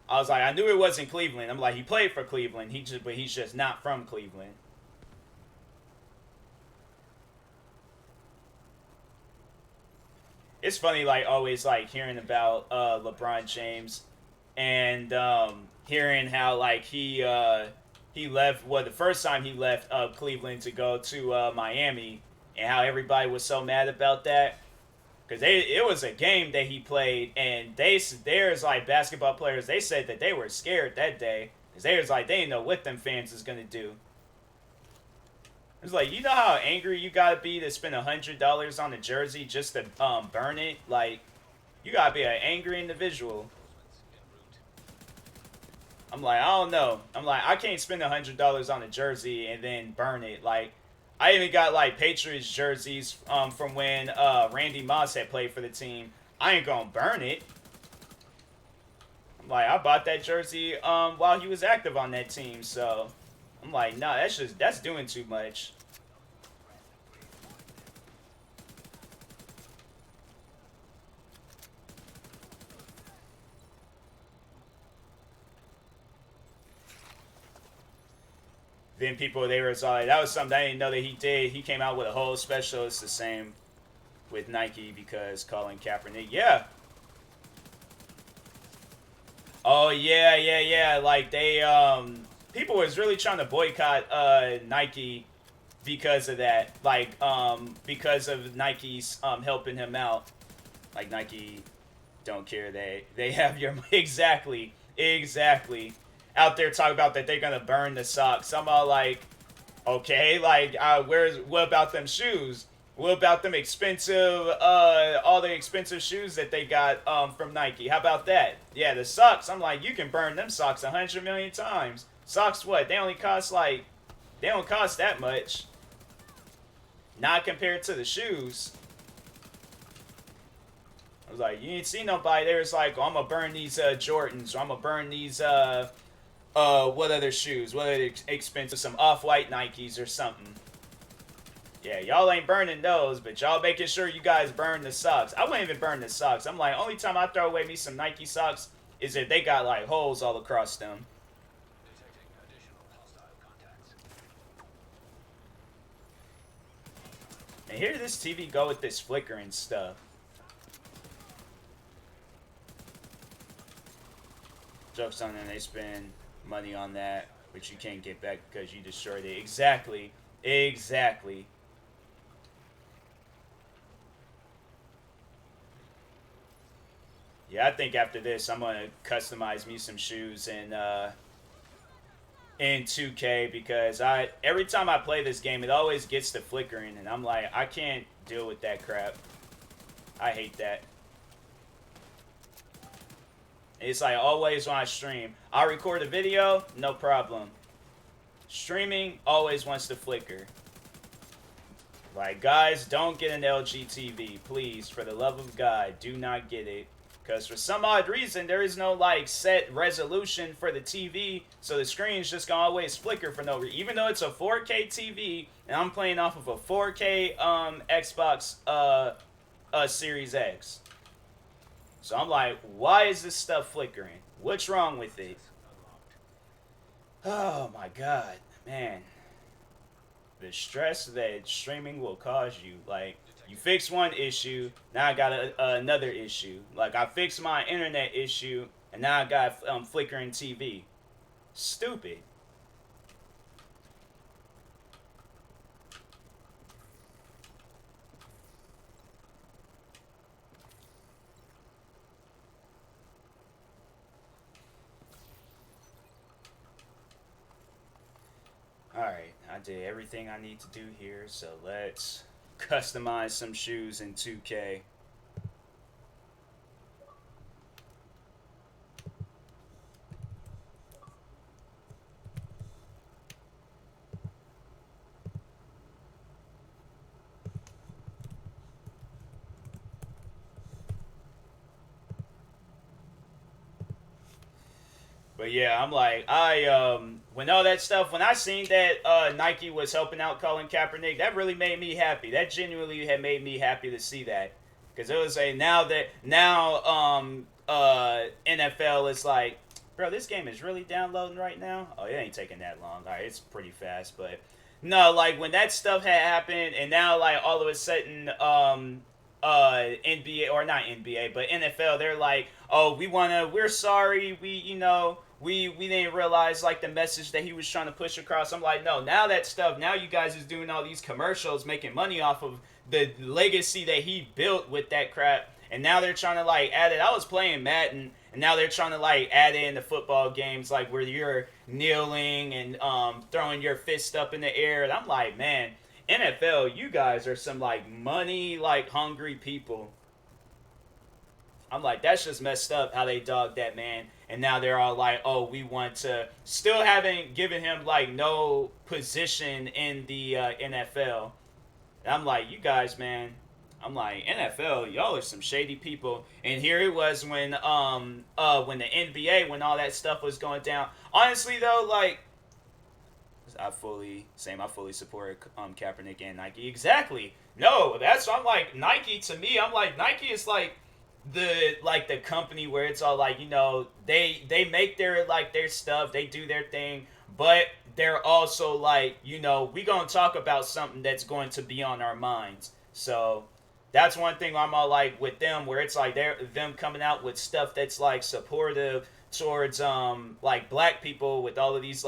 I was like, I knew it wasn't Cleveland. I'm like, he played for Cleveland. But he's just not from Cleveland. It's funny, like always, like hearing about LeBron James, and hearing how like he left. Well, the first time he left Cleveland to go to Miami, and how everybody was so mad about that. Because it was a game that he played, and there's like basketball players. They said that they were scared that day, because they was like they didn't know what them fans is gonna do. It's like, you know how angry you gotta be to spend $100 on a jersey just to burn it. Like, you gotta be an angry individual. I'm like, I don't know. I'm like, I can't spend $100 on a jersey and then burn it. Like, I even got like Patriots jerseys from when Randy Moss had played for the team. I ain't gonna burn it. I'm like, I bought that jersey while he was active on that team, so I'm like, nah, that's doing too much. Then people, they were like, that was something I didn't know that he did. He came out with a whole special. It's the same with Nike because Colin Kaepernick, yeah. Oh yeah. Like they people was really trying to boycott Nike because of that. Like because of Nike's helping him out. Like Nike don't care, they have your exactly out there talking about that they're gonna burn the socks. I'm all like, okay, like what about them shoes? What about them expensive all the expensive shoes that they got from Nike? How about that? Yeah, the socks. I'm like, you can burn them socks 100 million times. Socks, what? They don't cost that much. Not compared to the shoes. I was like, you ain't see nobody. They was like, oh, I'm gonna burn these Jordans, or I'm gonna burn these what other shoes? What other expensive? Some off-white Nikes or something. Yeah, y'all ain't burning those, but y'all making sure you guys burn the socks. I wouldn't even burn the socks. I'm like, only time I throw away me some Nike socks is if they got like holes all across them. Detecting additional hostile contacts. And here this TV go with this flickering stuff. Jokes on them, they spend money on that, which you can't get back because you destroyed it. Exactly. Yeah, I think after this, I'm gonna customize me some shoes in 2K because every time I play this game, it always gets to flickering, and I'm like, I can't deal with that crap. I hate that. It's like always when I stream. I record a video, no problem. Streaming always wants to flicker. Like, guys, don't get an LG TV, please. For the love of God, do not get it. Because for some odd reason, there is no, like, set resolution for the TV, so the screen's just gonna always flicker for no reason. Even though it's a 4K TV, and I'm playing off of a 4K Xbox Series X. So I'm like, why is this stuff flickering? What's wrong with it? Oh my god, man. The stress that streaming will cause you. Like, you fix one issue, now I got another issue. Like, I fixed my internet issue, and now I got flickering TV. Stupid. Alright, I did everything I need to do here, so let's customize some shoes in 2K. But yeah, I'm like, when all that stuff, when I seen that Nike was helping out Colin Kaepernick, that really made me happy. That genuinely had made me happy to see that. Because it was a NFL is like, bro, this game is really downloading right now. Oh, it ain't taking that long. All right, it's pretty fast, but no, like when that stuff had happened, and now like all of a sudden, NBA or not NBA, but NFL, they're like, oh, we're sorry, we didn't realize like the message that he was trying to push across. I'm like, no, now you guys is doing all these commercials, making money off of the legacy that he built with that crap, and now they're trying to like add it. I was playing Madden, and now they're trying to like add in the football games, like where you're kneeling and throwing your fist up in the air. And I'm like, man, NFL, you guys are some like money like hungry people. I'm like, that's just messed up how they dogged that man. And now they're all like, oh, we want to. Still haven't given him like no position in the NFL. And I'm like, you guys, man. I'm like, NFL, y'all are some shady people. And here it was when the NBA, when all that stuff was going down. Honestly though, like, I fully support Kaepernick and Nike. Exactly. No, that's I'm like Nike to me. I'm like Nike is like the company where it's all like they make their stuff, they do their thing, but they're also like we gonna talk about something that's going to be on our minds. So that's one thing I'm all like with them, where it's like they're them coming out with stuff that's like supportive towards like black people, with all of these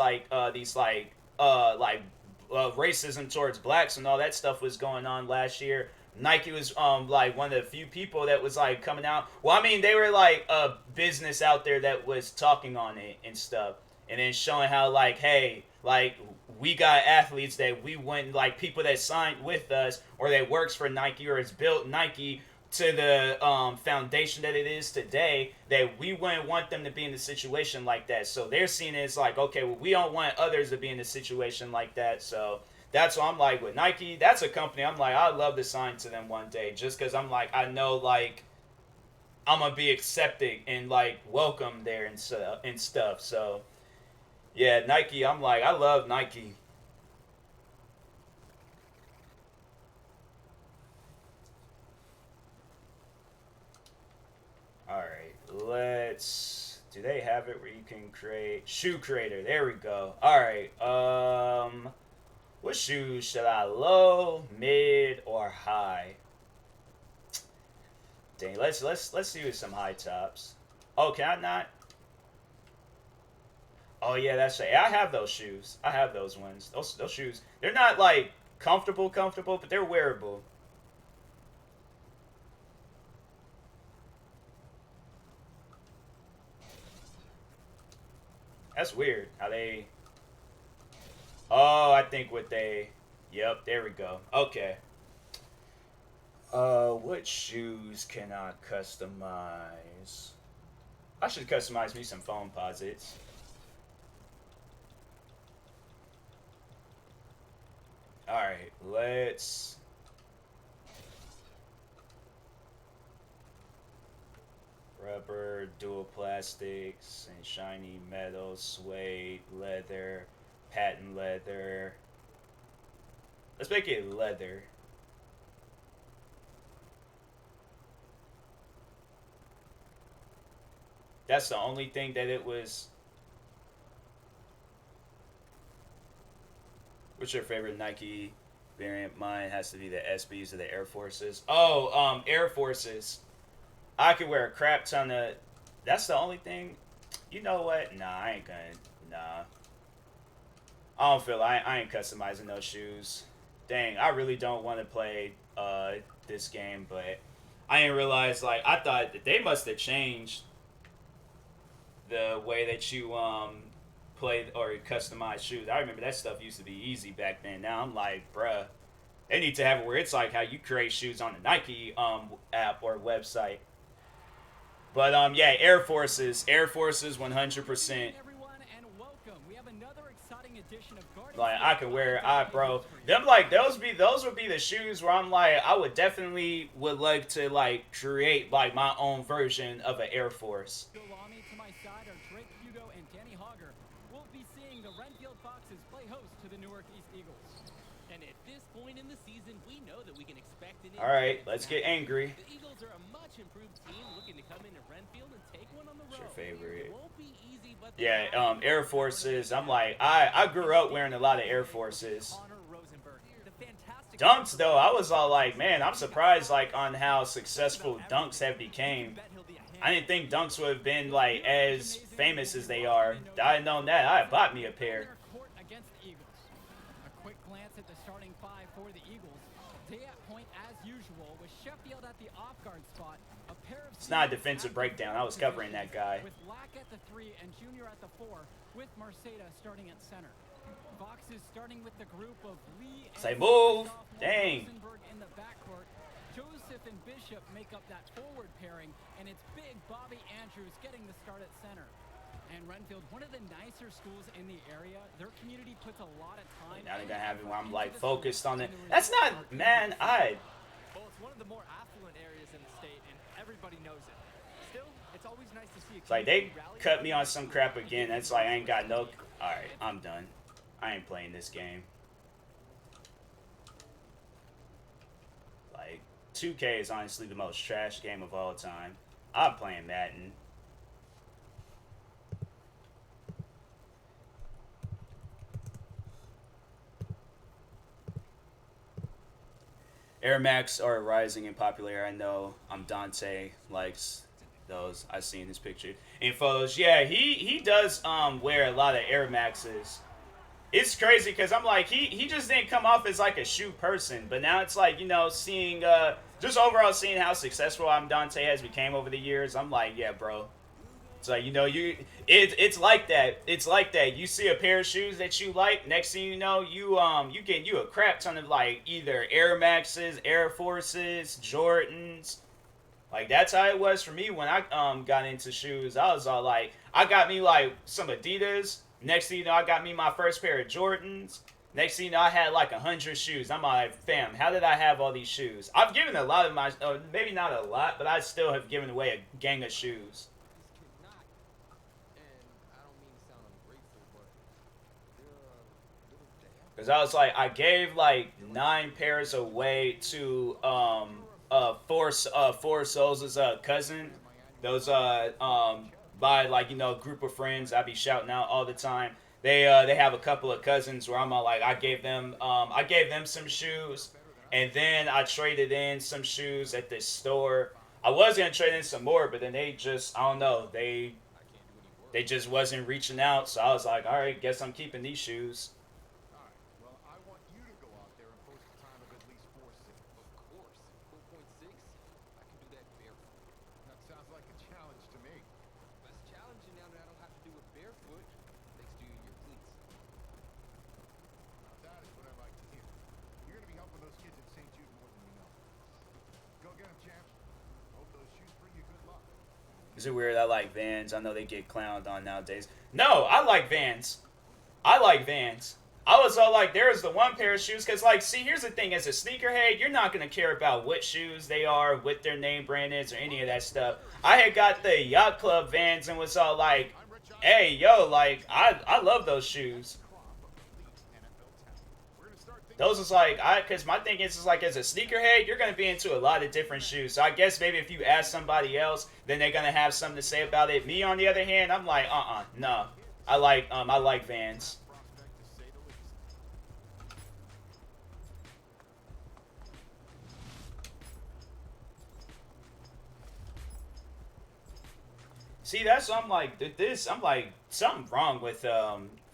racism towards blacks and all that stuff was going on last year. Nike was like one of the few people that was like coming out. Well, I mean, they were like a business out there that was talking on it and stuff, and then showing how like, hey, like we got athletes that we wouldn't like, people that signed with us or that works for Nike or has built Nike to the foundation that it is today, that we wouldn't want them to be in a situation like that. So they're seeing it as like, okay, well, we don't want others to be in a situation like that. So that's what I'm like with Nike. That's a company I'm like, I'd love to sign to them one day, just because I'm like, I know like I'm gonna be accepted and like welcome there and stuff. So yeah, Nike. I'm like, I love Nike. All right, let's. Do they have it where you can create shoe creator? There we go. All right. What shoes should I low, mid, or high? Dang, let's see with some high tops. Oh, can I not? Oh yeah, that's right. I have those shoes. I have those ones. Those shoes. They're not like comfortable, but they're wearable. That's weird how they. Oh, I think what they. Yep, there we go. Okay. What shoes can I customize? I should customize me some phone posits. Alright, let's. Rubber, dual plastics, and shiny metal, suede, leather, patent leather. Let's make it leather. That's the only thing that it was. What's your favorite Nike variant? Mine has to be the SBs or the Air Forces. Oh, Air Forces. I could wear a crap ton of. That's the only thing. You know what? Nah, I ain't gonna. Nah. I don't feel I ain't customizing those shoes. Dang, I really don't want to play this game, but I didn't realize, like, I thought that they must have changed the way that you play or customize shoes. I remember that stuff used to be easy back then. Now I'm like, bruh, they need to have it where it's like how you create shoes on the Nike app or website. But yeah, Air Forces, 100%. Like I could wear, bro. Them like those would be the shoes where I'm like, I would definitely would like to like create like my own version of an Air Force. And at this point in the season, we know that we can expect an All right, intense let's get matchup. angry. The Eagles are a much improved team looking to come into Renfield and take one on the What's your road. favorite? It won't be easy, but Yeah, Air Forces. I'm like, I grew up wearing a lot of Air Forces. Dunks, though, I was all like, man, I'm surprised, like, on how successful dunks have became. I didn't think dunks would have been, like, as famous as they are. If I had known that, I bought me a pair. Against the Eagles. A quick glance at the starting five for the Eagles. Day at point as usual, with Sheffield at the off-guard spot. A pair of It's not a defensive breakdown. I was covering that guy. with Lack at the 3 and Junior at the 4, with Marceda starting at center. Fox is starting with the group of Lee and Say move. sophomore Dang. Rosenberg in the backcourt. Joseph and Bishop make up that forward pairing, and it's big Bobby Andrews getting the start at center. And Renfield, one of the nicer schools in the area, their community puts a lot of time. Now they're gonna have it where I'm like focused on it. That's not, man. Well, it's one of the more affluent areas in the state, and everybody knows it. Still, it's always nice to see a It's like they community rally cut me on some crap again. That's like I ain't got no. All right, I'm done. I ain't playing this game. Like 2K is honestly the most trash game of all time. I'm playing Madden. Air Max are rising in popularity. I know. Dante likes those. I seen his picture in photos. Yeah, he does wear a lot of Air Maxes. It's crazy because I'm like he just didn't come off as like a shoe person, but now it's like, you know, seeing just overall seeing how successful Dante has became over the years. I'm like, yeah, bro. It's like, you know, it's like that. It's like that. You see a pair of shoes that you like, next thing you know, you get you a crap ton of like either Air Maxes, Air Forces, Jordans. Like that's how it was for me when I got into shoes. I was all like, I got me like some Adidas. Next thing you know, I got me my first pair of Jordans. Next thing you know, I had like 100 shoes. I'm like, fam, how did I have all these shoes? I've given a lot of my, maybe not a lot, but I still have given away a gang of shoes. Because I was like, I gave like 9 pairs away to four Souls' cousin. Those by like, you know, group of friends I be shouting out all the time. They have a couple of cousins where I'm all like, I gave them some shoes, and then I traded in some shoes at this store. I was gonna trade in some more, but then they just, I don't know, they just wasn't reaching out. So I was like, all right, guess I'm keeping these shoes. Is it weird I like Vans? I know they get clowned on nowadays. No, I like Vans. I like Vans. I was all like, there's the one pair of shoes. Because, like, see, here's the thing. As a sneakerhead, you're not going to care about what shoes they are, what their name brand is, or any of that stuff. I had got the Yacht Club Vans and was all like, hey, yo, like, I love those shoes. Those is like, because my thing is like, as a sneakerhead, you're going to be into a lot of different shoes. So I guess maybe if you ask somebody else, then they're going to have something to say about it. Me, on the other hand, I'm like, no. I like Vans. See, that's, I'm like, I'm like, something wrong with,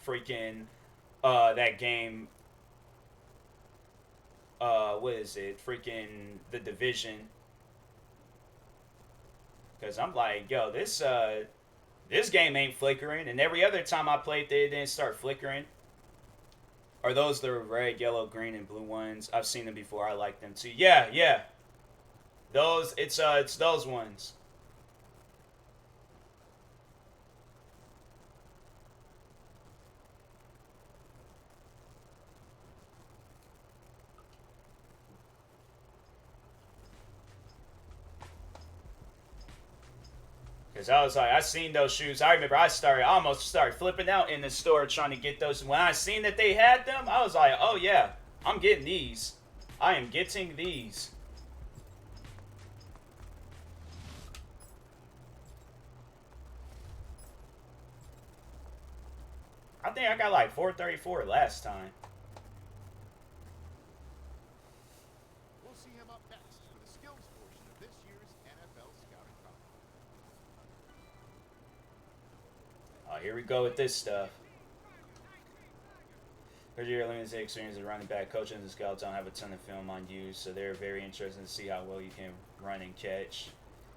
freaking, that game. What is it? Freaking The Division. Because I'm like, yo, this game ain't flickering. And every other time I played, they didn't start flickering. Are those the red, yellow, green, and blue ones? I've seen them before. I like them too. Yeah. Those, it's those ones. Because I was like, I seen those shoes. I remember I almost started flipping out in the store trying to get those. When I seen that they had them, I was like, oh yeah. I'm getting these. I am getting these. I think I got like 434 last time. We'll see him up next for the skills portion of this year's NFL Scouting Combine. Oh, here we go with this stuff. Because your limited experience as running back, coaches and scouts don't have a ton of film on you, so they're very interested to see how well you can run and catch.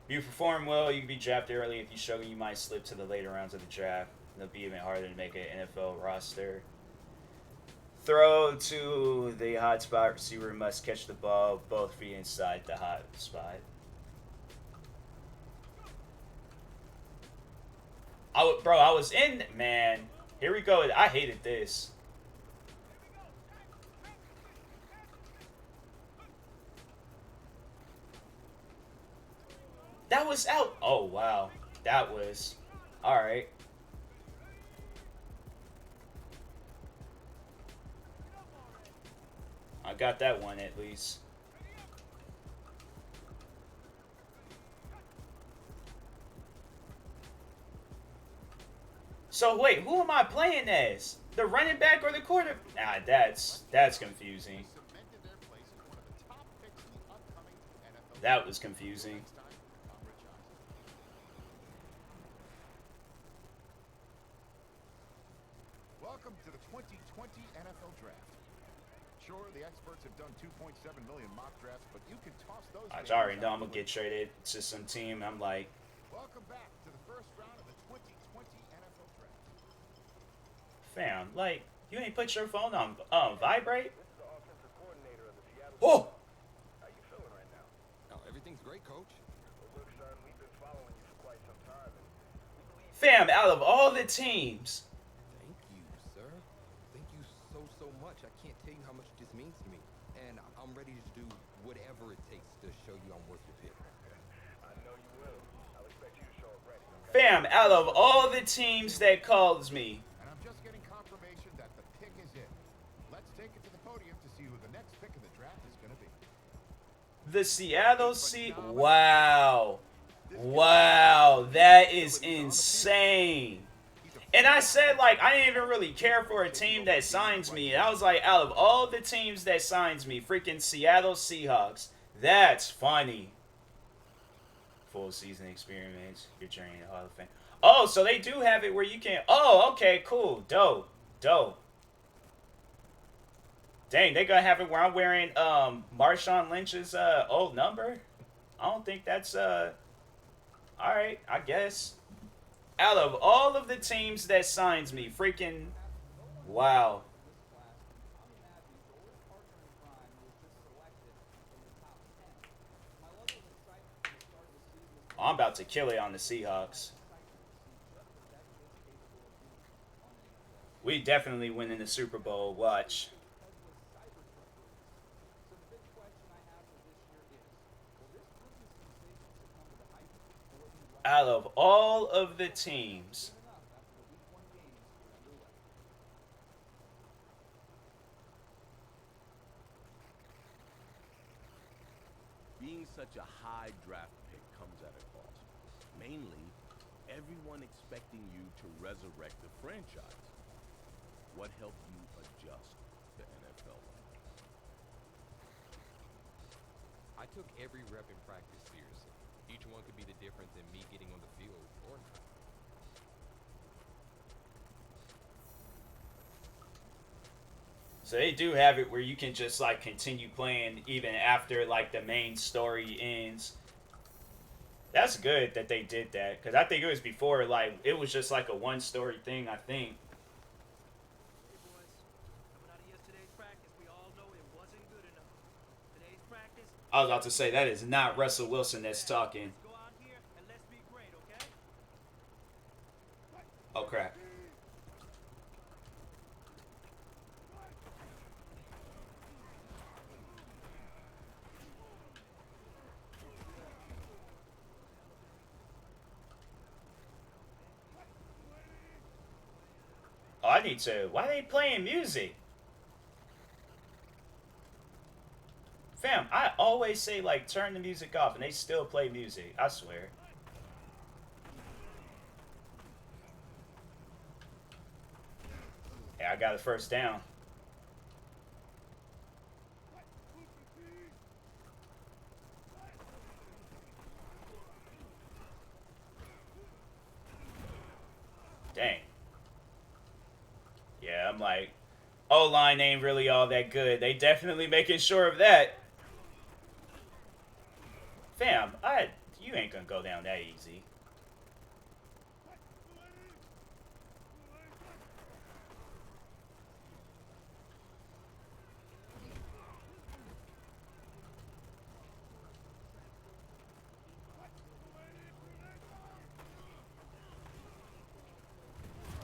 If you perform well, you can be drafted early. If you struggle, you might slip to the later rounds of the draft. It'll be even harder to make an NFL roster. Throw to the hot spot. Receiver must catch the ball both feet inside the hot spot. Bro, I was in... Man, here we go. I hated this. That was out. Oh, wow. That was... Alright. I got that one at least. So wait, who am I playing as? The running back or the quarterback? Nah, that's confusing. That was confusing. Welcome to the 2020 NFL Draft. Sure, the experts have done 2.7 million mock drafts, but you can toss those. I already know I'm gonna get traded to some team. I'm like, welcome back to the first round of the 2020 NFL Draft. fam, like, you ain't put your phone on vibrate? This is the offensive coordinator of the Seattle. Oh! How you feeling right now? Oh, everything's great, coach. Well, look, son, we've been following you for quite some time, and we believe. Fam, out of all the teams. Thank you, sir. Thank you so much. I can't tell you how much this means to me. And I'm ready to do whatever it takes to show you I'm worth your pick. I know you will. I'll expect you to show up ready. Okay? Fam, out of all the teams that calls me. And I'm just getting confirmation that the pick is in. Let's take it to the podium to see who the next pick in the draft is going to be. The Seattle Wow. Wow, that is insane. And I said, like, I didn't even really care for a team that signs me. And I was like, out of all the teams that signs me, freaking Seattle Seahawks. That's funny. Full season experience. Your journey in the Hall of Fame. Oh, so they do have it where you can... Oh, okay, cool. Dope. Dope. Dang, they gonna have it where I'm wearing Marshawn Lynch's old number? I don't think that's... Alright, I guess. Out of all of the teams that signs me, freaking... Wow. I'm about to kill it on the Seahawks. We definitely winning the Super Bowl. Watch. Out of all of the teams. Being such a high draft pick comes at a cost. Mainly, everyone expecting you to resurrect the franchise. What helped you adjust to NFL life? I took every rep in practice seriously. Each one could be the difference in me getting on the field or not. So they do have it where you can just like continue playing even after like the main story ends. That's good that they did that, because I think it was before, like, it was just like a one-story thing, I think. Hey, boys. Coming out of yesterday's practice, we all know it wasn't good enough. Today's practice... I was about to say, that is not Russell Wilson that's talking. Let's go out here and let's be great, okay? Oh, crap. Oh, I need to... Why are they playing music? Fam, I always say, like, turn the music off, and they still play music. I swear. Yeah, I got a first down. Dang. Yeah, I'm like, O-line ain't really all that good. They definitely making sure of that. Fam, you ain't gonna go down that easy.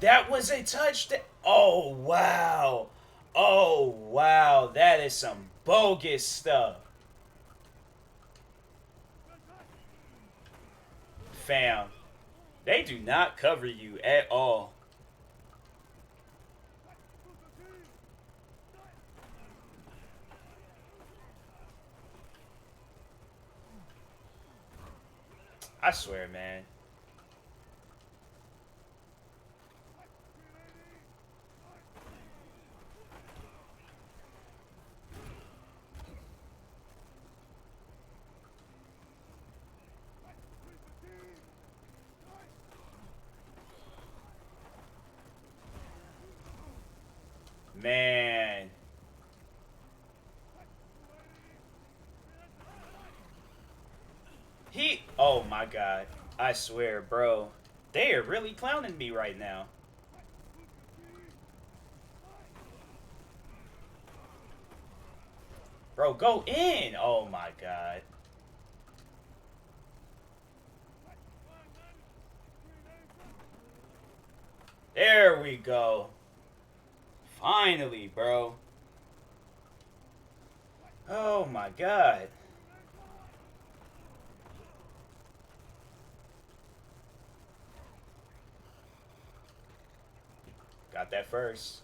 That was a touchdown. Oh, wow. Oh, wow. That is some bogus stuff. Fam, they do not cover you at all. I swear, man. Man. Oh my god. I swear, bro. They are really clowning me right now. Bro, go in. Oh my god. There we go. Finally, bro. Oh my god. Got that first.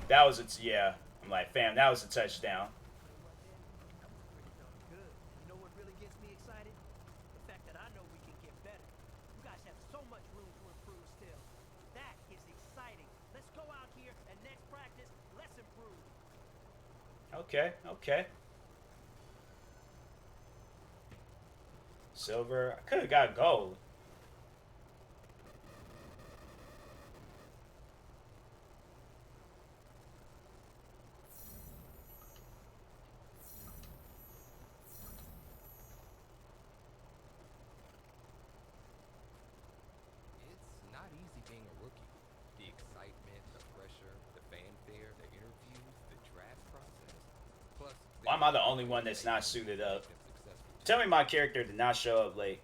That was yeah. I'm like, fam, that was a touchdown. Good. You know what really gets me excited? The fact that I know we can get better. You guys have so much room to improve still. That is exciting. Let's go out here and next practice, let's improve. Okay, okay. Silver. I could have got gold. It's not easy being a rookie. The excitement, the pressure, the fanfare, the interviews, the draft process. Plus, Why am I the only one that's not suited up? Tell me my character did not show up late.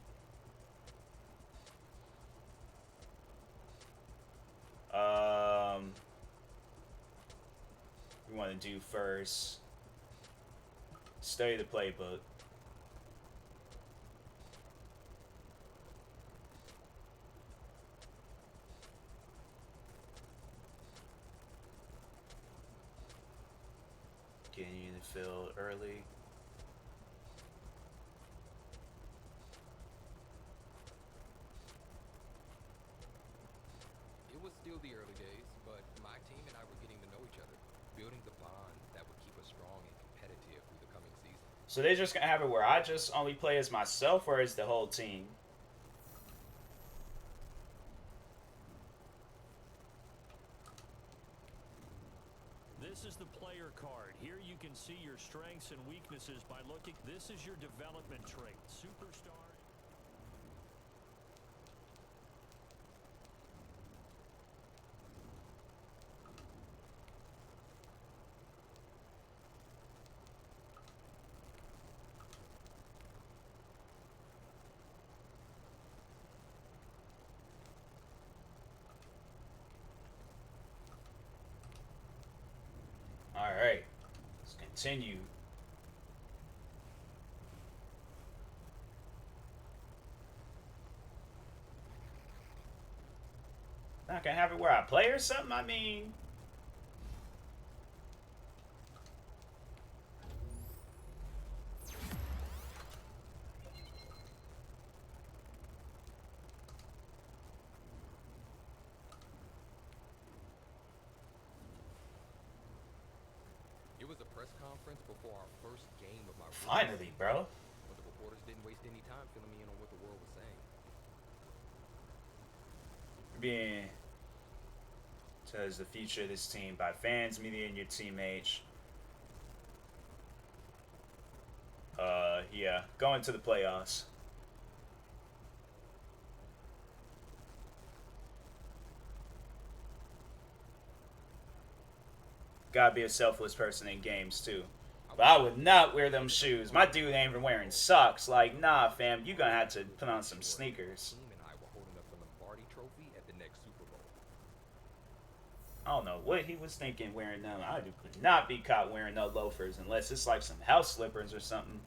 We want to do first. Study the playbook. Getting in the field early. It was still the early days, but my team and I were getting to know each other, building the bond that would keep us strong and competitive through the coming season. So they're just gonna have it where I just only play as myself, or as the whole team? This is the player card. Here you can see your strengths and weaknesses by looking. This is your development trait. Superstar. Alright. Let's continue. Not gonna have it where I play or something? I mean... It was a press conference before our first game of my rookie Finally, season, bro. but the reporters didn't waste any time filling me in on what the world was saying. Being says the future of this team by fans, media, and your teammates. Yeah, going to the playoffs. Gotta be a selfless person in games too. But I would not wear them shoes. My dude ain't even wearing socks. Like, nah, fam, you gonna have to put on some sneakers. Team and I were holding up the Lombardi Trophy at the next Super Bowl. I don't know what he was thinking wearing them. I could not be caught wearing no loafers unless it's like some house slippers or something.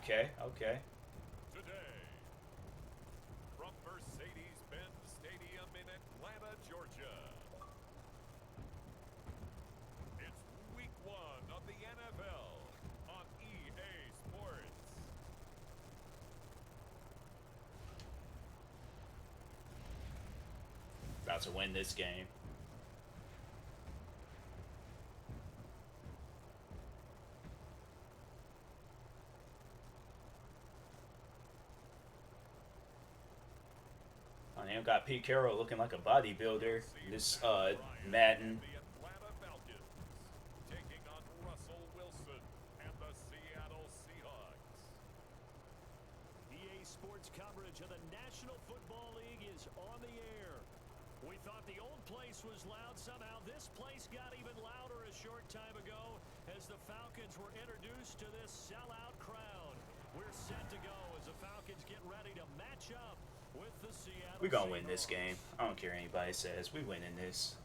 Okay, okay. Today, from Mercedes-Benz Stadium in Atlanta, Georgia, it's week 1 of the NFL on EA Sports. About to win this game. I got Pete Carroll looking like a bodybuilder. This Madden. The Atlanta Falcons taking on Russell Wilson and the Seattle Seahawks. EA Sports coverage of the National Football League is on the air. We thought the old place was loud. Somehow this place got even louder a short time ago as the Falcons were introduced to this sellout crowd. We're set to go as the Falcons get ready to match up with the Seattle We're gonna win this Seahawks. game. I don't care what anybody says. We winning this.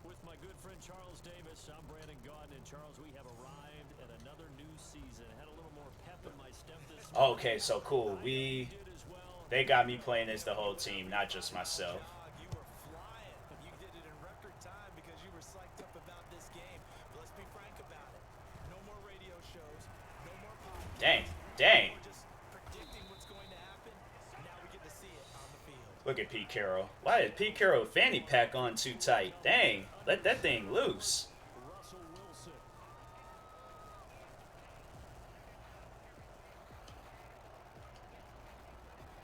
With my good friend Charles Davis, I'm Brandon Gaudin, and Charles, we have arrived at another new season. Had a little more pep in my step this morning. Okay, so cool. They got me playing as the whole team, not just myself. You were flying. You did it in record time because you were psyched up about this game. But let's be frank about it. No more radio shows. No more podcasts. Dang, dang. We're just predicting what's going to happen. Now we get to see it on the field. Look at Pete Carroll. Why did Pete Carroll fanny pack on too tight? Dang, let that thing loose. Russell Wilson.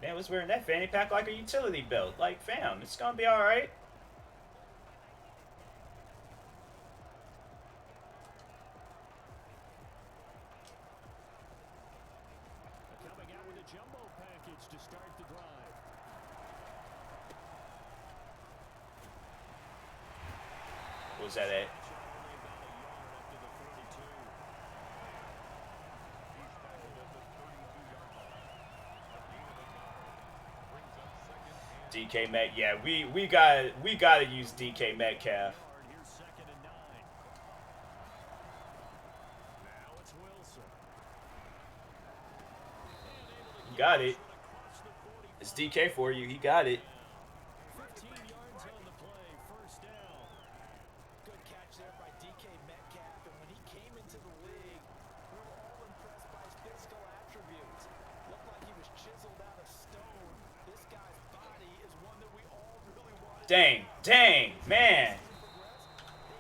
Man was wearing that fanny pack like a utility belt. Like, fam, it's gonna be alright. Coming out with a jumbo package to start the drive. What was that at? Only about a yard up to the 42. He's tackled at the 32-yard line. A gain of 9 brings up second and DK Met. Yeah, we gotta use DK Metcalf. Yard, here's second and 9. Now it's Wilson. And able to You got get it. this one across the 45. It's DK for you. He got it. 15 yards on the play, first down. Good catch there by DK Metcalf. And when he came into the league, we were all impressed by his physical attributes. Looked like he was chiseled out of stone. This guy's body is one that we all really wanted. Dang, dang, man.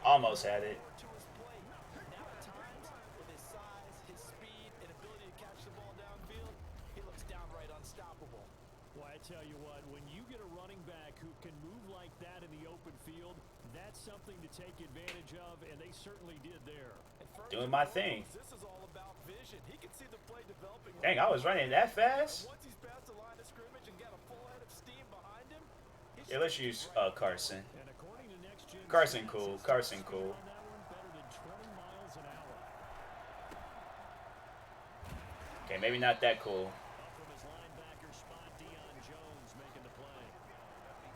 Almost had it. To his plate. Now at times, with his size, his speed, and ability to catch the ball downfield, he looks downright unstoppable. Well, I tell you you what, when you get a running back who can move like that in the open field, that's something to take advantage of, and they certainly did there. Doing my thing. This is all about vision. He can see the play developing. Dang, I was running that fast? Once he's past the line of scrimmage and got a full head of steam behind him, Yeah, let's use Carson. And according to next gen Carson stats, cool. his Carson speed cool. on that one better than 20 miles an hour. Okay, maybe not that cool. Up from his linebacker spot, Deion Jones making the play.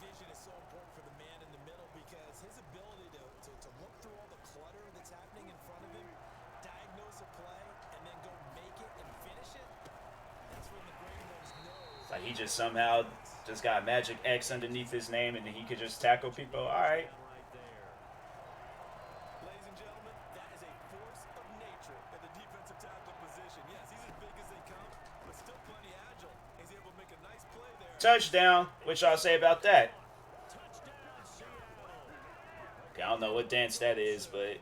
vision is so important for the man in the middle because his ability to look through all the clutter that's happening in front of him, diagnose a play, and then go make it and finish it. That's when the great ones know. It's like he just somehow just got Magic X underneath his name and then he could just tackle people. All right. Right there. Ladies and gentlemen, that is a force of nature at the defensive tackle position. Yes, he's as big as they come, but still plenty agile. He's able to make a nice play there. Touchdown. What y'all say about that? Touchdown, Seattle. Okay, I don't know what dance that is, but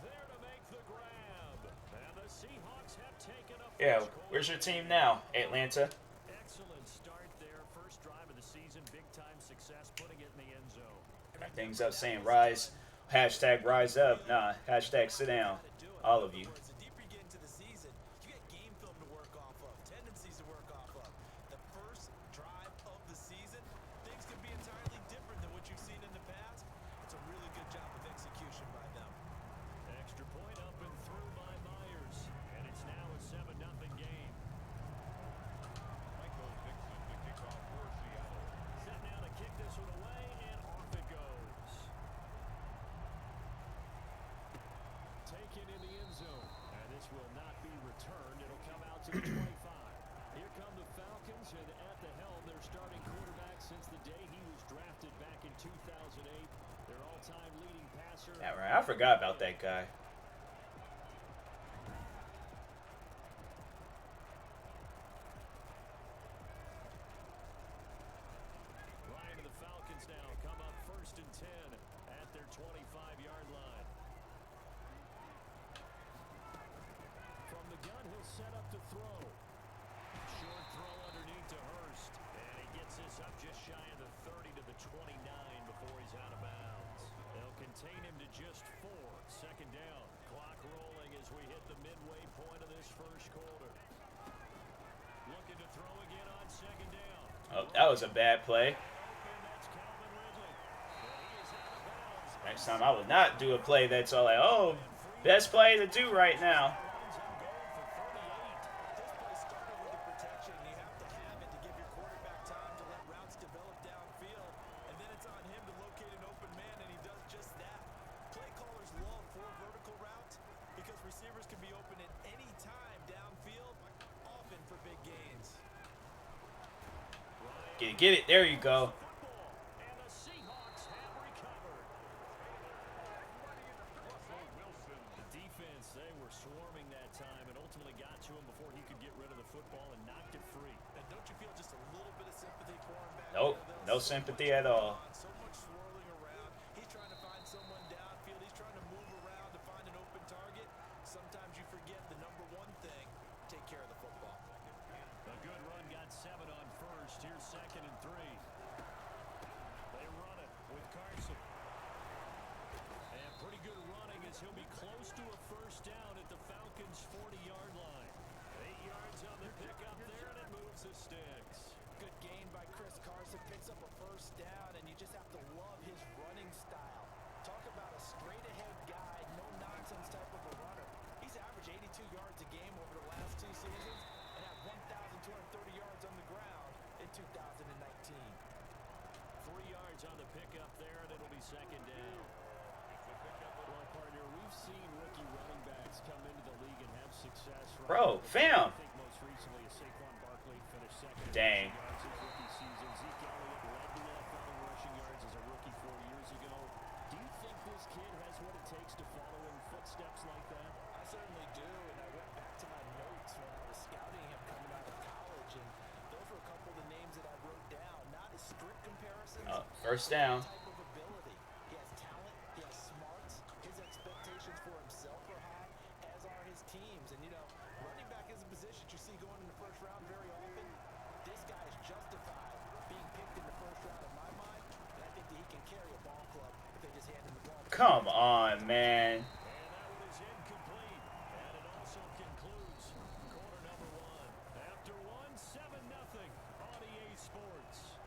There to make the grab. And the Seahawks have taken a yeah. first quarter Where's your lead. team now? Atlanta. Excellent start there. First drive of the season. Big time success putting it in the end zone. Got things up saying rise. Hashtag rise up. Nah. Hashtag sit down. All of you. The deeper you get into the season, you get game film to work off of, tendencies to work off of. The first drive of the season, things can be entirely different than what you've seen in the past. It's a really good job of execution by them. Extra point up and through by Myers. And it's now a 7-0 game. Michael Dixon to kick off for Seattle. Set now to kick this one away, and off it goes. Taken in the end zone. And this will not be returned. It'll come out to the 25. Here come the Falcons, and at the helm, their starting quarterback since the day he was drafted back in 2008. Their all-time leading passer. Yeah, right. I forgot about that guy. Ryan and the Falcons now come up 1st and 10 at their 25-yard line. From the gun, he'll set up to throw. Short throw underneath to Hurst. And he gets this up just shy of the 30 to the 29 before he's out of bounds. They'll contain him to just 4. 2nd down. Clock rolling as we hit the midway point of this first quarter. Looking to throw again on 2nd down. Oh, that was a bad play. Open, that's Calvin Ridley. But he is out of bounds. Next time I would not do a play that's all like, oh, best play to do right now. Lines him going for 38. This play started with the protection. You have to have it to give your quarterback time to let routes develop downfield. And then it's on him to locate an open man, and he does just that. Play callers love 4 vertical routes because receivers can be open at any time downfield, often for big gains. Get it. There you go. Football, and the Seahawks have recovered. Russell Wilson. The defense, they were swarming that time and ultimately got to him before he could get rid of the football and knocked it free. And don't you feel just a little bit of sympathy for him back Nope. there, No though? sympathy at all. So much swirling around. He's trying to find someone downfield. He's trying to move around to find an open target. Sometimes you forget the number one thing, take care of the football. A good run got 7 on first. Here's 2nd and 3. They run it with Carson. And pretty good running as he'll be close to a first down at the Falcons' 40-yard line. 8 yards on the pickup there, and it moves the sticks. Good gain by Chris Carson. Picks up a first down, and you just have to love his running style. Talk about a straight-ahead guy, no-nonsense type of a runner. He's averaged 82 yards a game over the last 2 seasons and had 1,230 yards on the ground in 2019. 3 yards on the pickup there, and it'll be 2nd down. Well, partner, we've seen rookie running backs come into the league and have success. Bro, fam. I think most recently is Saquon Barkley finished 2nd in Dang. rushing yards his rookie season. Zeke Elliott led the NFL in rushing yards as a rookie 4 years ago. Do you think this kid has what it takes to follow in footsteps like that? I certainly do, and I went back to my notes when I was scouting him coming out of college, and those were a couple of the names that I wrote down. Not as strict comparisons. First down. Type of ability. He has talent. He has smarts. His expectations for himself are high, as are his teams. And, you know, running back is a position you see going in the first round very often. This guy is justified being Come on, man. And that one is incomplete. And it also concludes quarter number one. After one, 7-0 on EA Sports.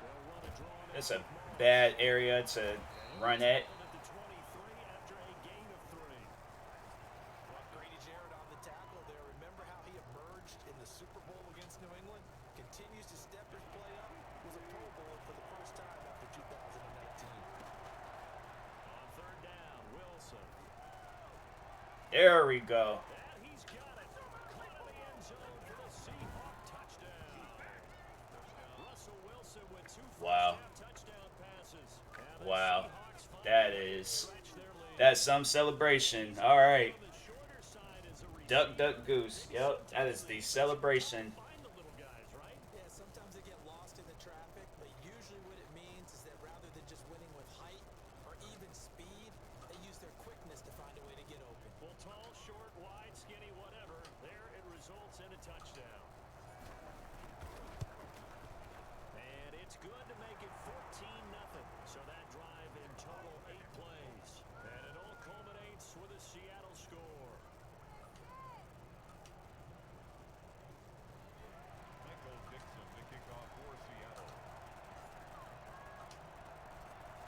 They'll run a draw now. It's a bad area to run at. At the 23 after a gain of 3. Well, Grady Jarrett on the tackle there. Remember how he emerged in the Super Bowl against New England? Continues to step his play up. Was a Pro Bowler for the first time after 2019. On third down, Wilson. There we go. And he's got it. Clean to the end zone for the Seahawk touchdown. Russell Wilson with 2 Wow. first-half touchdown passes. And the Wow. Seahawks finally That is stretch their lead. that's some celebration. All right. On the shorter side is a Duck, receiver. duck, goose. Yep, that is the celebration. Find the little guys, right? Yeah, sometimes they get lost in the traffic, but usually what it means is that rather than just winning with height or even speed, they use their quickness to find a way to get open. Well, tall, short, wide, skinny, whatever. There it results in a touchdown. And it's good to make it 14-0. So that drive in total 8 plays. And it all culminates with a Seattle score. Michael Dixon to kick off for Seattle.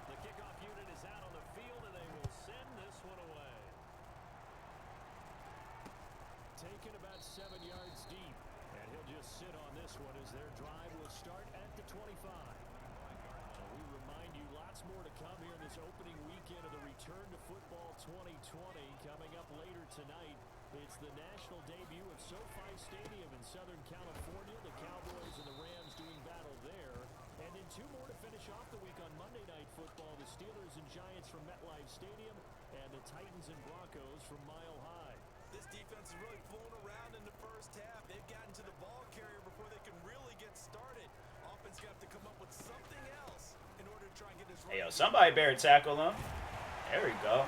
The kickoff unit is out on the field, and they will send this one away. Taken about 7 yards deep, and he'll just sit on this one as their drive will start at the 25. And we remind you, lots more to come here in this opening weekend of the Return to Football 2020. Coming up later tonight, it's the national debut of SoFi Stadium in Southern California. The Cowboys and the Rams doing battle there. And then 2 more to finish off the week on Monday Night Football. The Steelers and Giants from MetLife Stadium, and the Titans and Broncos from Mile High. This defense is really flown around in the first half. They've gotten to the ball carrier before they can really get started. Offense got to come up with something else in order to try and get this. Hey, yo, somebody better tackle him. There we go.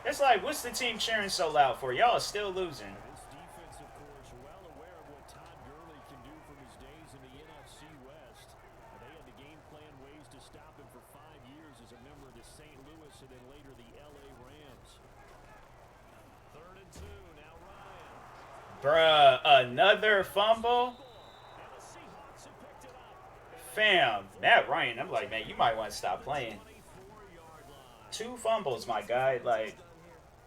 It's like, what's the team cheering so loud for? Y'all are still losing. This defense, of course, well aware of what Todd Gurley can do from his days in the NFC West. They had the game plan ways to stop him for 5 years as a member of the St. Louis and then later the LA Rams. 3rd and 2, now Ryan. Bruh, another fumble? And the Seahawks have picked it up. Fam, Matt Ryan, I'm like, man, you might want to stop playing. 24-yard line. 2 fumbles, my guy. Like,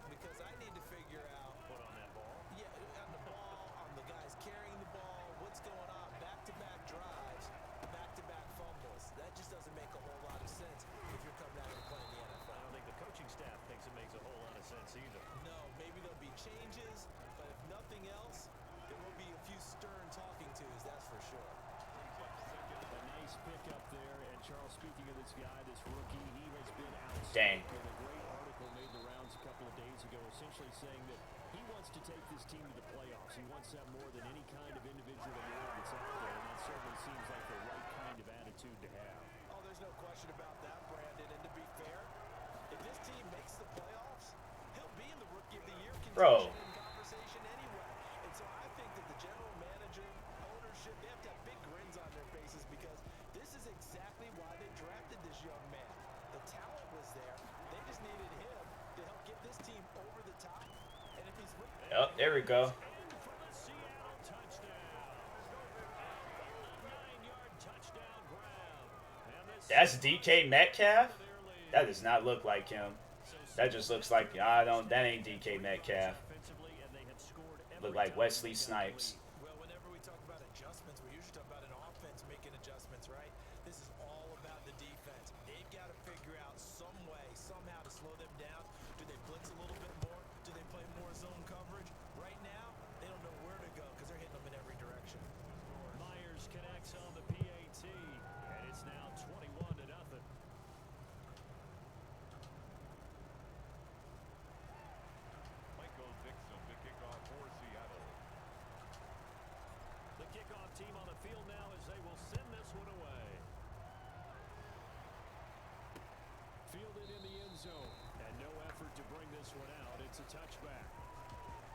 Because I need to figure out Put on that ball. on the ball, on the guys carrying the ball, what's going on. Back-to-back drives, back-to-back fumbles. That just doesn't make a whole lot of sense if you're coming out and playing the NFL. I don't think the coaching staff thinks it makes a whole lot of sense either. No, maybe there'll be changes, but if nothing else, there will be a few stern talking tos, that's for sure. A nice pickup there. And Charles, speaking of this guy, this rookie, he has been dang. outspoken. A great article made the rounds a couple of days ago, essentially saying that he wants to take this team to the playoffs. He wants that more than any kind of individual award that's out there, and that certainly seems like the right kind of attitude to have. Oh, there's no question about that, Brandon. And to be fair, if this team makes the playoffs, he'll be in the Rookie of the Year Bro. conversation anyway. And so I think that the general manager, ownership, they have to have big grins on their faces because this is exactly why they drafted this young man. The talent was there. They just needed him to help get this team over the top. And if he's oh, there we go. And for the Seattle touchdown. A 9-yard touchdown grab. And this That's DK Metcalf? their lead. That does not look like him. That just looks like, that ain't DK Metcalf. Offensively, and they have scored every Look like time Wesley they got the Snipes. lead. Well, whenever we talk about adjustments, we usually talk about an offense making adjustments, right? This is all about the defense. They've got to figure out some way, somehow to slow them down. Do they blitz a little bit more? Do they play more zone coverage? Right now, they don't know where to go because they're hitting them in every direction. Myers connects on the PAT, and it's now 21-0. Michael Dixon to kick off for Seattle. The kickoff team on the field now as they will send this one away. Fielded in the end zone, and no effort to bring this one out. It's a touchback.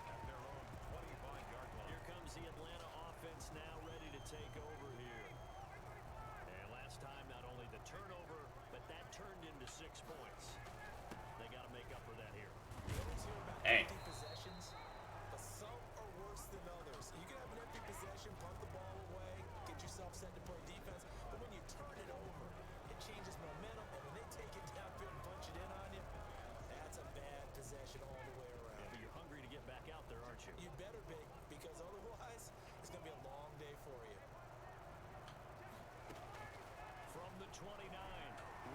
At their own 25-yard line. Here comes the Atlanta offense now ready to take over to 6 points. They got to make up for that here. Dang. Possessions, but some are worse than others. You can have an empty possession, punt the ball away, get yourself set to play defense, but when you turn it over, it changes momentum, and when they take it downfield and punch it in on you, that's a bad possession all the way around. Yeah, but you're hungry to get back out there, aren't you? You better be, because otherwise, it's going to be a long day for you. From the 29,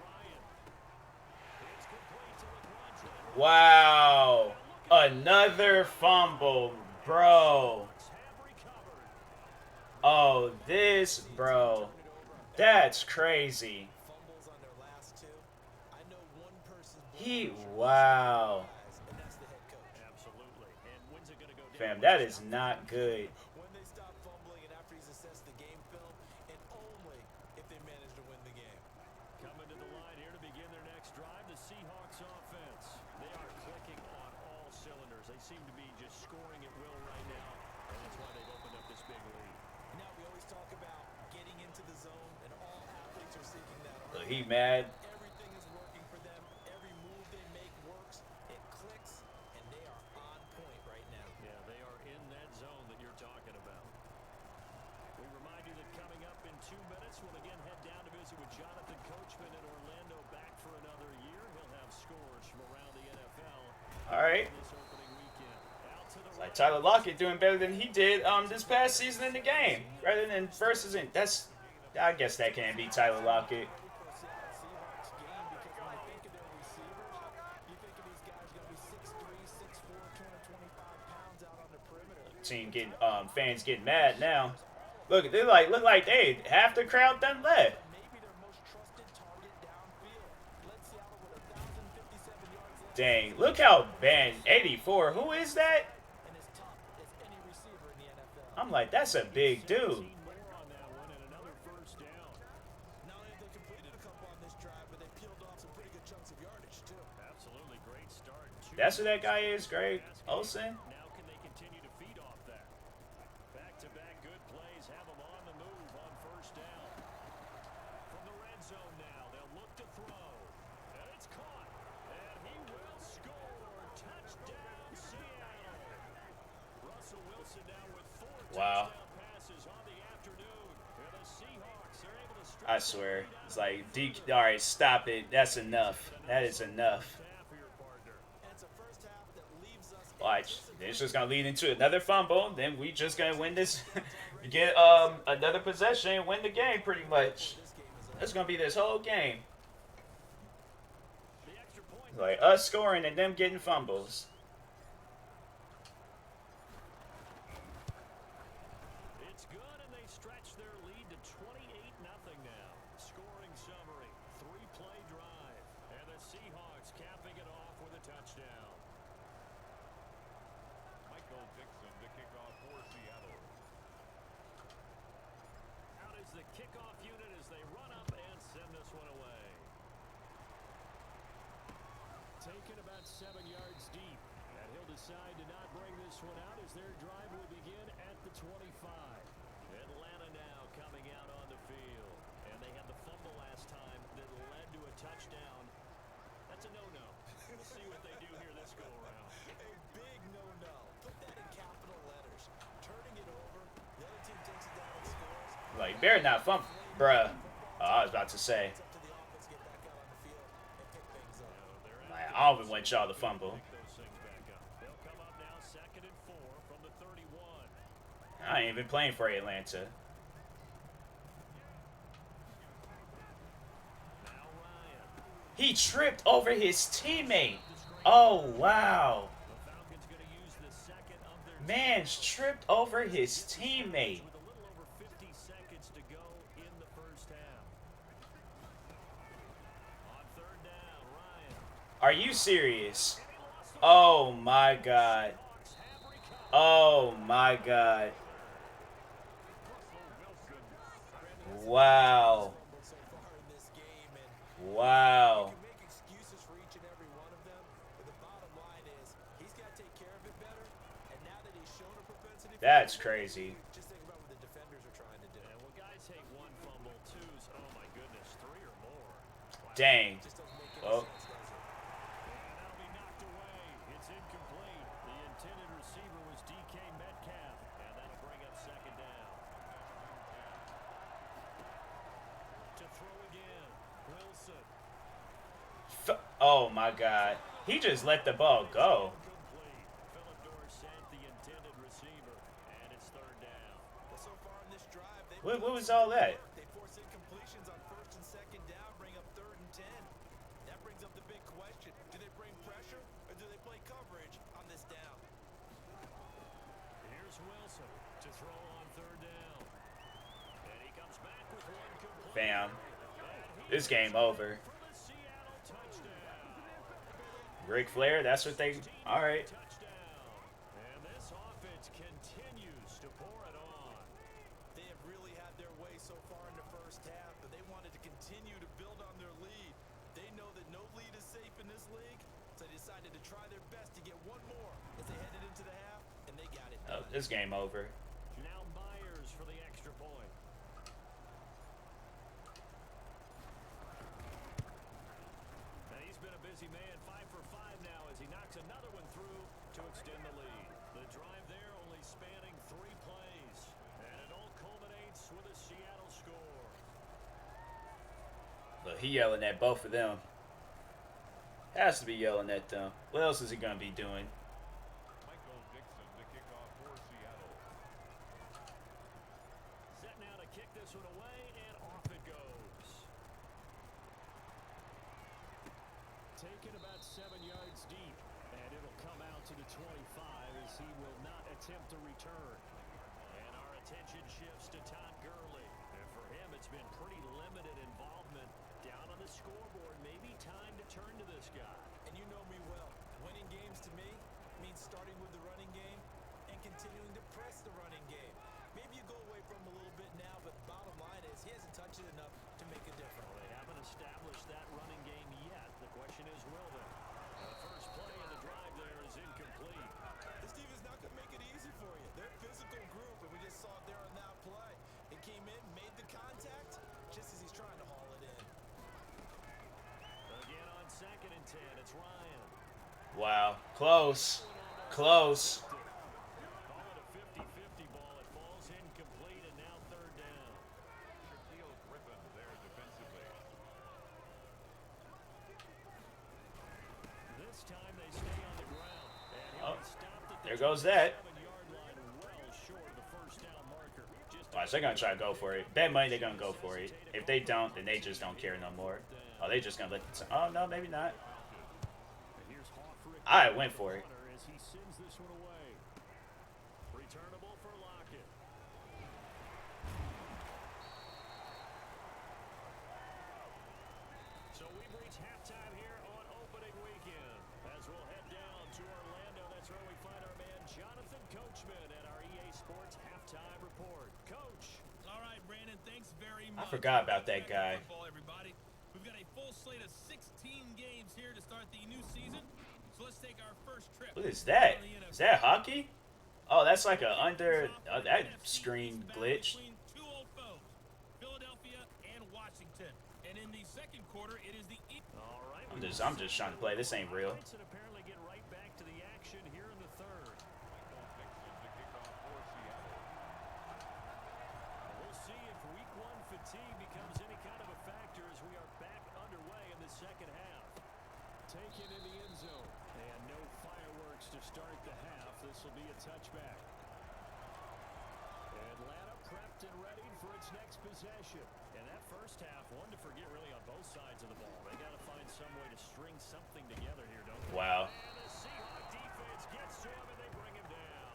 Ryan. It's complete to LeBron. Wow. Another fumble, bro. Oh, this, bro. That's crazy. Fumbles on their last two. I know one person. Wow. And that's the head coach. Absolutely. And when's it going to go down? Fam, that is not good. When they stop fumbling and after he's assessed the game film, and only if they manage to win the game. Coming to the line here to begin their next drive, the Seahawks offense. They are clicking on all cylinders. They seem to be just scoring at will right now, and that's why they've opened up this big lead. Now we always talk about getting into the zone, and all athletes are seeking that. Look, he mad. Everything is working for them. Every move they make works. It clicks, and they are on point right now. Yeah, they are in that zone that you're talking about. We remind you that coming up in 2 minutes, we'll again head down to visit with Jonathan Coachman in Orlando, back for another year. He'll have scores from around the NFL. All right. This opening weekend. Out to the Like Tyler Lockett doing better than he did this past season in the game, rather than versus in. That's, I guess that can't be Tyler Lockett. Team getting fans getting mad now. Look, they look like they half the crowd done left. Dang, look how banned 84. Who is that? I'm like, that's a big dude. That's who that guy is, Greg Olsen. Now can they continue to feed off that? Back-to-back good plays have them on the move on first down. From the red zone now, they'll look to throw. And it's caught. And he will score. Touchdown, Seattle. Russell Wilson now with 4 touchdown passes on the afternoon. And the Seahawks are able to stretch. I swear. It's like, all right, stop it. That's enough. That is enough. Watch. It's just gonna lead into another fumble. Then we just gonna win this, get another possession and win the game pretty much. That's gonna be this whole game. Like us scoring and them getting fumbles. It's good, and they stretch their lead to 28-0 now. Scoring summary: 3-play drive, and the Seahawks capping it off with a touchdown. Dixon to kick off for Seattle. Out is the kickoff unit as they run up and send this one away. Taken about 7 yards deep, and he'll decide to not bring this one out as their drive will begin at the 25. Atlanta now coming out on the field, and they had the fumble last time that led to a touchdown. That's a no-no. We'll see what they do here this go-around. A big no-no. Put that in capital letters. Turning it over, the other team takes it down and scores. Like, better not fumble, bruh. Oh, I was about to say. It's up to the offense to get back out on the field and pick things up. Like, I don't even want y'all to fumble. They'll come up now, 2nd and 4 from the 31. I ain't even playing for Atlanta. Now Ryan. He tripped over his teammate. Oh, wow. The Falcons going to use the second of their Man's tripped over his teammate. with a little over 50 seconds to go in the first half. On 3rd down, Ryan. Are you serious? Oh, my God. Oh, my God. Wow. Wow. Make excuses for each and every one of them, but the bottom line is he's got to take care of it better. And now that he's shown a propensity, That's crazy. just think about what the defenders are trying to do. And when guys take 1 fumble, 2's, oh my goodness, 3 or more. Dang. Oh my God. He just let the ball go. Philip Dorsett sent the intended receiver, and it's third down. Well, so far in this drive, they've What done was some all good that? work. They force incompletions on first and second down, bring up third and 10. That brings up the big question. Do they bring pressure or do they play coverage on this down? Here's Wilson to throw on third down. And he comes back with one complete. Fam. This game over. For the Seattle touchdown. Ric Flair, that's what they... Alright. Touchdown. And this offense continues to pour it on. They have really had their way so far in the first half, but they wanted to continue to build on their lead. They know that no lead is safe in this league, so they decided to try their best to get one more as they headed into the half, and they got it Oh, done. this game over. Now Myers for the extra point. And he's been a busy man, 5 for 5 now as he knocks another one through to extend the lead. The drive there only spanning 3 plays. And it all culminates with a Seattle score. Look, he yelling at both of them. Has to be yelling at them. What else is he going to be doing? Michael Dixon to kick off for Seattle. Set now to kick this one away, and off it goes. Taken about 7 yards deep, and it'll come out to the 25 as he will not attempt to return. And our attention shifts to Todd Gurley. And for him, it's been pretty limited involvement down on the scoreboard. Maybe time to turn to this guy. And you know me well. Winning games to me means starting with the running game and continuing to press the running game. Maybe you go away from him a little bit now, but bottom line is he hasn't touched it enough to make a difference. Well, they haven't established that running game yet. The question is, will they? The first play of the drive there is incomplete. This team is not going to make it easy for you. They're a physical group, and we just saw it there on that play. It came in, made the contact, just as he's trying to haul it in. Again on 2nd and 10, it's Ryan. Wow. Close. Close. Call it a 50-50 ball. It falls incomplete, and now third down. Shaquille Griffin there defensively. This time they stay on the ground. And he'll be stopped at the There goes that. 7-yard line, well short of the first down marker. Just Watch, they're going to try to go for it. Bet money they're going to go for it. If they don't, then they just don't care no more. Oh, they just going to let the... Oh, no, maybe not. here's Hoffrick. I went for it. As he sends this one away. Returnable for Lockett. So we've reached halftime here on opening weekend. As we'll head down to Orlando, that's where we find our man Jonathan Coachman at our EA Sports halftime report. Coach. All right, Brandon, thanks very I much. forgot about that guy. Football, everybody. We've got a full slate of 16 games here to start the new season. So let's take our first trip. What is that? Is that hockey? Oh, that's like a under... that screen glitch. Between two old foes, Philadelphia and Washington. And in the second quarter, it is the... All right. I'm just trying to play. This ain't real. And apparently get right back to the action here in the third. Michael Dixon to kick off for Seattle. We'll see if week 1 fatigue becomes any kind of a factor as we are back underway in the second half. Taken in the end zone. And no fireworks to start the half. This will be a touchback. Atlanta prepped and ready for its next possession. And that first half, one to forget really on both sides of the ball. They got to find some way to string something together here, don't they? Wow. And the Seahawks defense gets to him and they bring him down.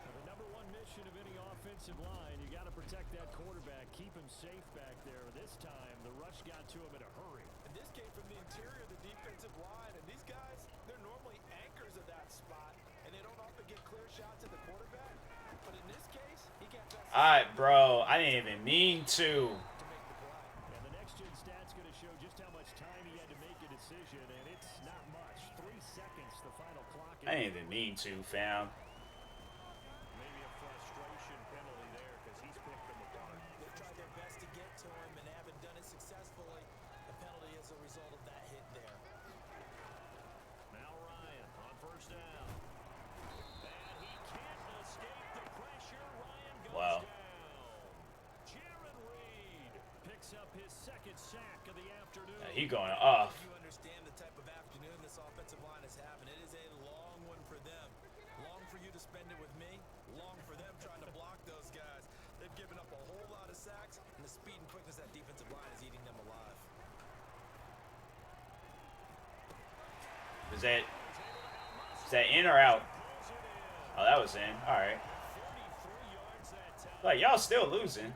Now, the number one mission of any offensive line, you got to protect that quarterback, keep him safe back there. This time, the rush got to him in a hurry. And this came from the interior of the defensive line, and these guys, they're normally anchors of that spot, and they don't often get clear shots at the quarterback. But in this case, he got best. Alright, bro. I didn't even mean to. And the next gen stat's going to show just how much time he had to make a decision, and it's not much. 3 seconds, the final clock. I didn't even mean to, fam. Maybe a frustration penalty there because he's picked them apart. They've tried their best to get to him and haven't done it successfully. The penalty is a result of that hit there. Now Ryan on first down. And he can't escape the pressure. Ryan goes Wow. down. Jaron Reed picks up his second sack of the afternoon. He going off. You understand the type Is that in or out? Oh, that was in. All right. Like y'all still losing.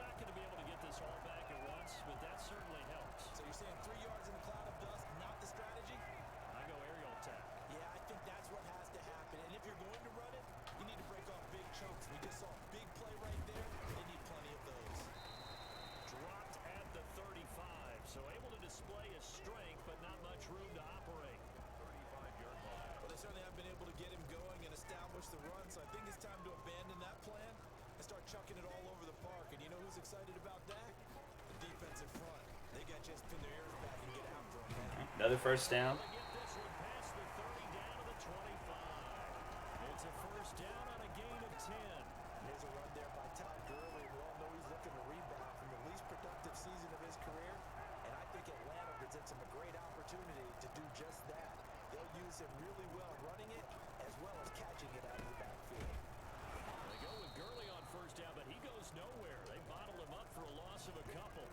So you're saying 3 yards in a cloud of dust, not the strategy? I go aerial attack. Yeah, I think that's what has to happen. And if you're going to run it, you need to break off big chunks. We just saw a big play right there. They need plenty of those. Dropped at the 35, so able to display his strength, but not much room to operate. 35-yard line. Well, they certainly have been able to get him going and establish the run, so I think it's time to abandon that plan and start chucking it all over the park. And you know who's excited about that? The defensive front. They got to just pin their ears back and get after him, man. Another first down. Get this one past the 30 down to the 25. It's a first down on a gain of 10. Here's a run there by Todd Gurley. We all know he's looking to rebound from the least productive season of his career. And I think Atlanta presents him a great opportunity to do just that. They'll use him really well running it as well as catching it out of the backfield. They go with Gurley on first down, but he goes nowhere. They bottle him up for a loss of a couple.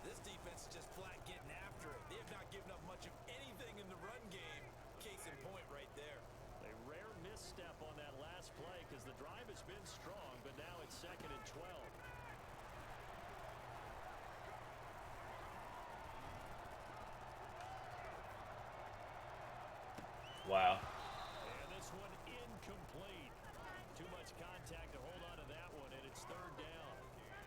This defense is just flat getting after it. They have not given up much of anything in the run game. Case in point right there. A rare misstep on that last play because the drive has been strong, but now it's 2nd and 12. Wow. And this one incomplete. Too much contact to hold on to that one, and it's 3rd down.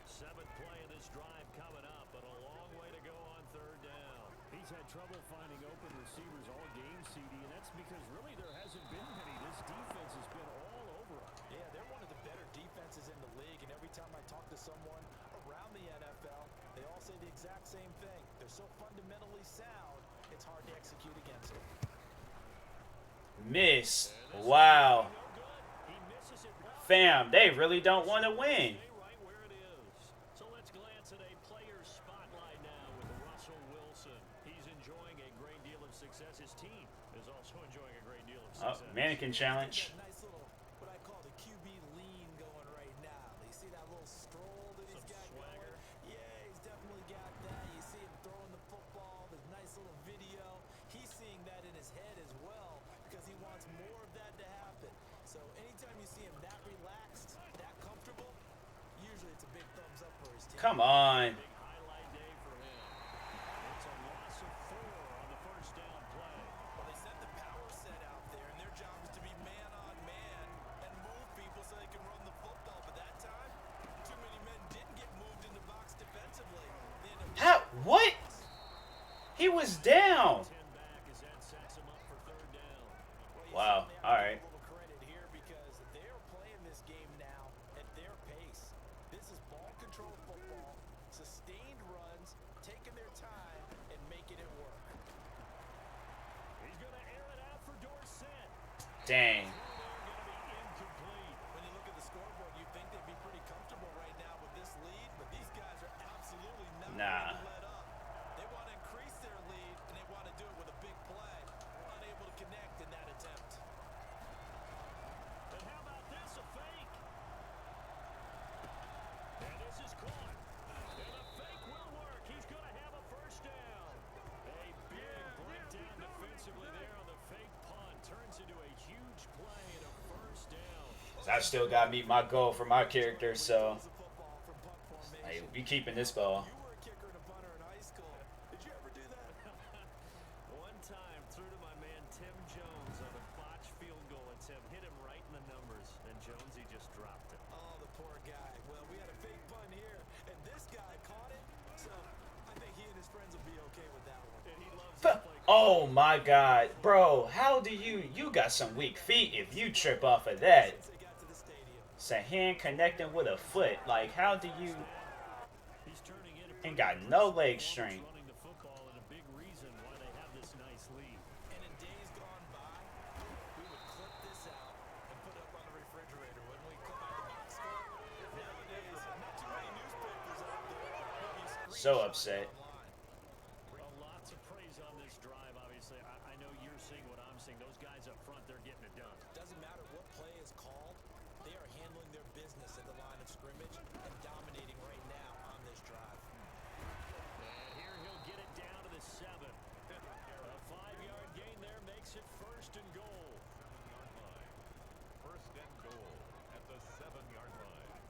7th play of this drive coming up, but a long way to go on 3rd down. He's had trouble finding open receivers all game, CD, and that's because really there hasn't been many. This defense has been all over him. Yeah, they're one of the better defenses in the league, and every time I talk to someone around the NFL, they all say the exact same thing. They're so fundamentally sound, it's hard to execute against them. Missed. Wow. Fam, they really don't want to win. Right where it is. So let's glance at a player's spotlight now with Russell Wilson. He's enjoying a great deal of success. His team is also enjoying a great deal of success. Mannequin challenge. Nice little, what I call the QB lean going right now. You see that little stroll that he's got going? Yeah, he's definitely got that. You see him throwing the football, the nice little video. He's seeing that in his head as well because he wants more of that to happen. So anytime you see him that relaxed, that comfortable, usually it's a big thumbs up for his team. Come on. Big highlight day for him. It's a loss of 4 on the first down play. Well, they set the power set out there, and their job is to be man on man and move people so they can run the football. But that time, too many men didn't get moved in the box defensively. They ended up How? What? He was down. 10 back as that sets him up for 3rd down. Wow. All right. a little credit here because they're playing this game now at their pace. This is ball control football, sustained runs, taking their time and making it work. He's going to air it out for Dorsett. Dang. Incomplete. When you look at the scoreboard, you think they'd be pretty comfortable right now with this lead, but these guys are absolutely not Nah. going to let up. They want to increase their lead, and they want to do it with a big play. Unable to connect in that attempt. And how about this, a fake? And this is caught. And the fake will work. He's going to have a first down. A big breakdown defensively there on the fake punt. Turns into a huge play and a first down. I still got to meet my goal for my character, so hey, we keeping this ball. You were a kicker and a punter in high school. Did you ever do that? One time threw to my man Tim Jones on a botched field goal attempt. Hit him right in the numbers, and Jonesy just dropped it. Oh, the poor guy. Well, we had a fake punt here, and this guy caught it. So I think he and his friends will be okay with that one. And he loves this play. Oh my God, bro! How do you got some weak feet if you trip off of that? Since they got to the stadium. It's a hand connecting with a foot. Like, how do you? He's turning in a Ain't got no leg strength. running the football and a big reason why they have this nice lead. And in days gone by, we would clip this out and put it up on the refrigerator when we clip out the box score. Nowadays, not too many newspapers out there. Maybe a So screenshot upset. online. Well, lots of praise on this drive, obviously. I know you're seeing what I'm seeing. Those guys up front, they're getting it done. Doesn't matter what play is called, they are handling their business at the line of scrimmage and dominating right now on this drive. And here he'll get it down to the 7. A 5-yard gain there makes it 1st and goal. 7-yard line. 1st and goal at the 7-yard line.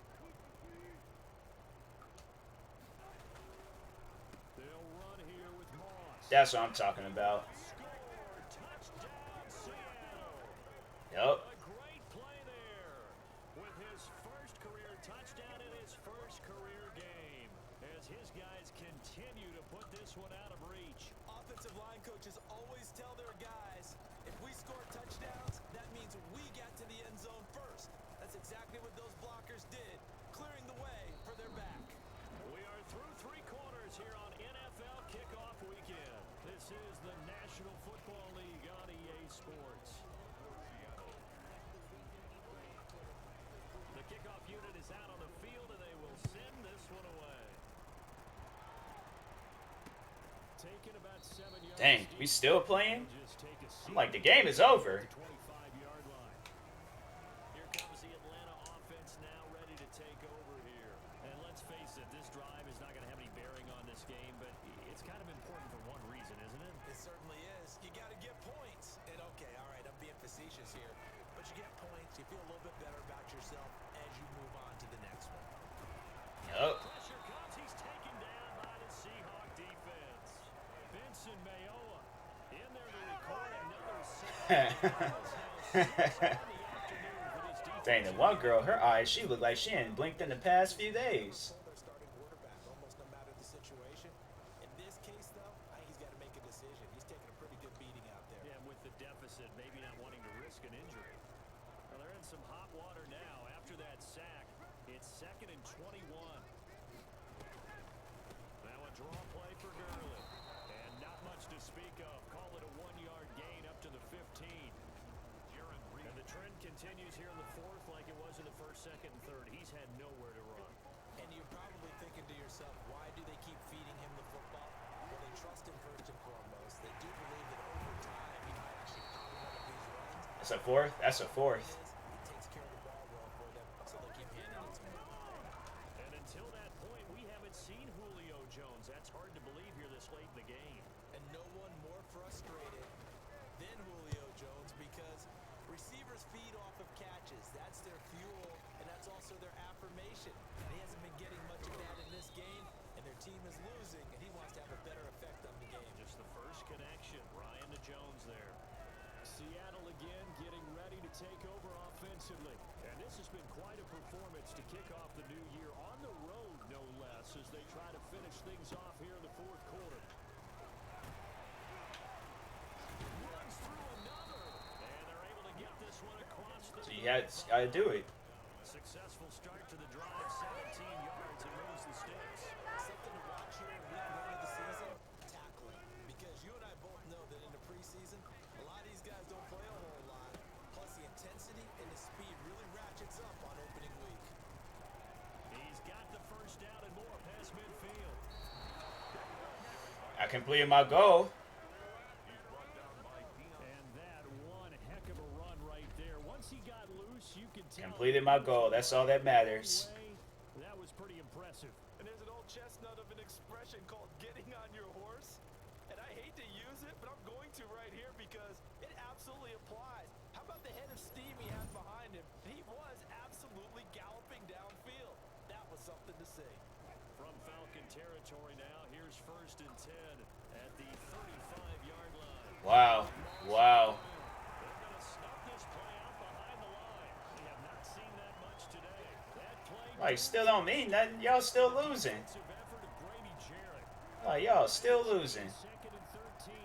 They'll run here with Moss. That's what I'm talking about. Score! Touchdown, Seattle! Yup. A great play there with his first career touchdown in his first career game as his guys continue to put this one out of reach. Offensive line coaches always tell their guys, if we score touchdowns, that means we get to the end zone first. That's exactly what those blockers did, clearing the way for their back. We are through 3 quarters here on NFL Kickoff Weekend. This is the National Football League on EA Sports. The kickoff unit is out on the field, and they will send this one away. Taking about 7 yards. Dang, we still playing? Just take a I'm like, the game is over. 25-yard line. Here comes the Atlanta offense now ready to take over here. And let's face it, this drive is not going to have any bearing on this game, but it's kind of important for one reason, isn't it? It certainly is. You got to get points. And okay, all right, I'm being facetious here, but you get points, you feel a little bit better about yourself as you move on to the next one. Yup. Pressure comes. He's taken down by the Seahawk defense. Vincent Mayoa in there to record another sack. Dang, the one girl, her eyes, she looked like she hadn't blinked in the past few days. Their starting quarterback, almost no matter the situation. In this case, though, I think he's got to make a decision. He's taking a pretty good beating out there. Yeah, with the deficit, maybe not wanting to risk an injury. Well, they're in some hot water now. After that sack, it's 2nd and 21. Now a draw play for Gurley. And not much to speak of. Call it a 1-yard gain up to the 15. And the trend continues here in the 4th like it was in the 1st, 2nd, and 3rd. He's had nowhere to run. And you're probably thinking to yourself, why do they keep feeding him the football? Well, they trust him first and foremost. They do believe that over time he might actually pop one of these runs. That's a 4th? That's a 4th. He takes care of the ball well for them, so they keep handing it to him. And until that point, we haven't seen Julio Jones. That's hard to believe here this late in the game. And no one more frustrated than Julio Jones because receivers feed off of catches. That's their fuel, and that's also their affirmation. And he hasn't been getting much of that in this game, and their team is losing, and he wants to have a better effect on the game. Just the first connection. Ryan to Jones there. Seattle again getting ready to take over offensively. And this has been quite a performance to kick off the new year on the road, no less, as they try to finish things off here in the 4th quarter. Runs through another, and they're able to get this one across the So you gotta do it. Successful start to the drive, 17 yards, and moves the sticks. Something to watch here in week 1 of the season, tackling. Because you and I both know that in the preseason, a lot of these guys don't play a whole lot. Plus the intensity and the speed really ratchets up on opening week. He's got the first down and more past midfield. I completed my goal. And that one heck of a run right there. Once he got loose, you could tell. Completed my goal. That's all that matters. That was pretty impressive. And there's an old chestnut of an expression called getting on your horse. And I hate to use it, but I'm going to right here because it absolutely applies. How about the head of steam he had behind him? He was absolutely galloping downfield. That was something to see. From Falcon territory now, here's 1st and 10 at the 35-yard line. Wow. Wow. They're going to snuff this play out behind the line. We have not seen that much today. That play Like, still don't mean nothing. Y'all still losing. defensive effort of Grady Jarrett. Like, y'all still losing. 2nd and 13.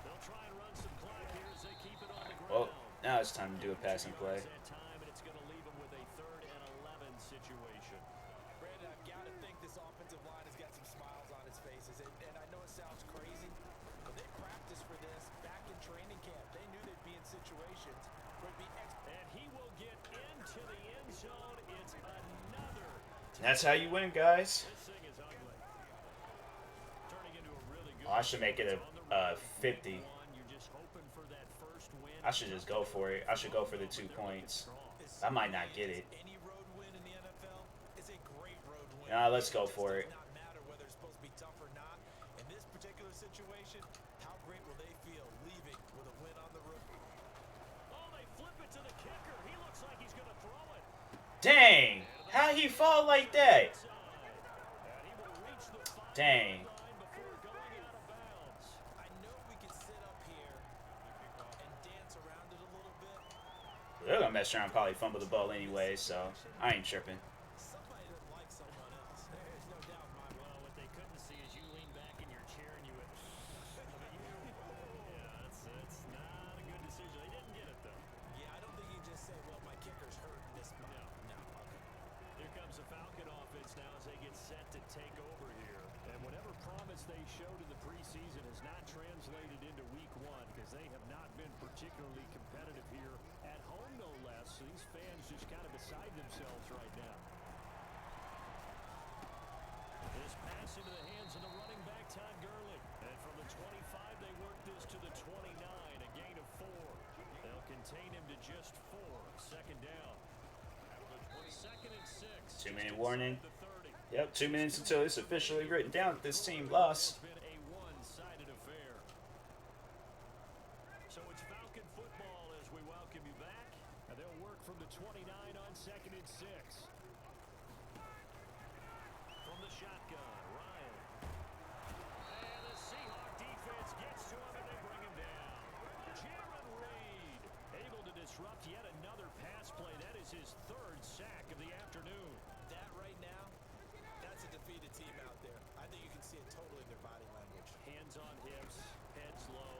They'll try and run some clock here as they keep it on the Well, ground. now it's time to do a passing play. That time, and it's going to leave them with a 3rd and 11 situation. Brandon, I've got to think this offensive line has got some smiles on its faces. And I know it sounds crazy, but they practiced for this back in training camp. They knew they'd be in situations where it'd be And he will get into the end zone. It's another. That's how you win, guys. This thing is ugly. Turning into a really good. Oh, I should make it a 50. You're just hoping for that first win. I should just go for it. I should go for the 2 points. I might not get it. Any road win in the NFL is a great road win. Nah, let's go for it. It does not matter whether it's supposed to be tough or not. In this particular situation, how great How he fall like that? Dang. I know we can sit up here and dance around it a little bit. They're gonna mess around and probably fumble the ball anyway, so I ain't tripping. Somebody doesn't like someone else. There's no doubt in my mind. Well, what they couldn't see is you lean back in your chair and you went, yeah, that's not a good decision. They didn't get it, though. Yeah, I don't think you just say, well, my kicker's hurt in this spot. No, okay. Here comes the Falcon offense now as they get set to take over here. And whatever promise they showed in the preseason has not translated into week one because they have not been particularly competitive here at home, no less. So these fans just kind of beside themselves right now. This pass into the hands of the running back, Todd Gurley. And from the 25, they work this to the 29, a gain of 4. They'll contain him to just 4. Second down. Second and 6. 2-minute warning. Yep, 2 minutes until it's officially written down that this team lost. It's been a one-sided affair. So it's Falcon football as we welcome you back. And they'll work from the 29 on second and 6. From the shotgun, Ryan. And the Seahawk defense gets to him and they bring him down. Jaron Reed able to disrupt yet another pass play. That is his 3rd sack of the afternoon. That right now, that's a defeated team out there. I think you can see it totally in their body language. Hands on hips, heads low.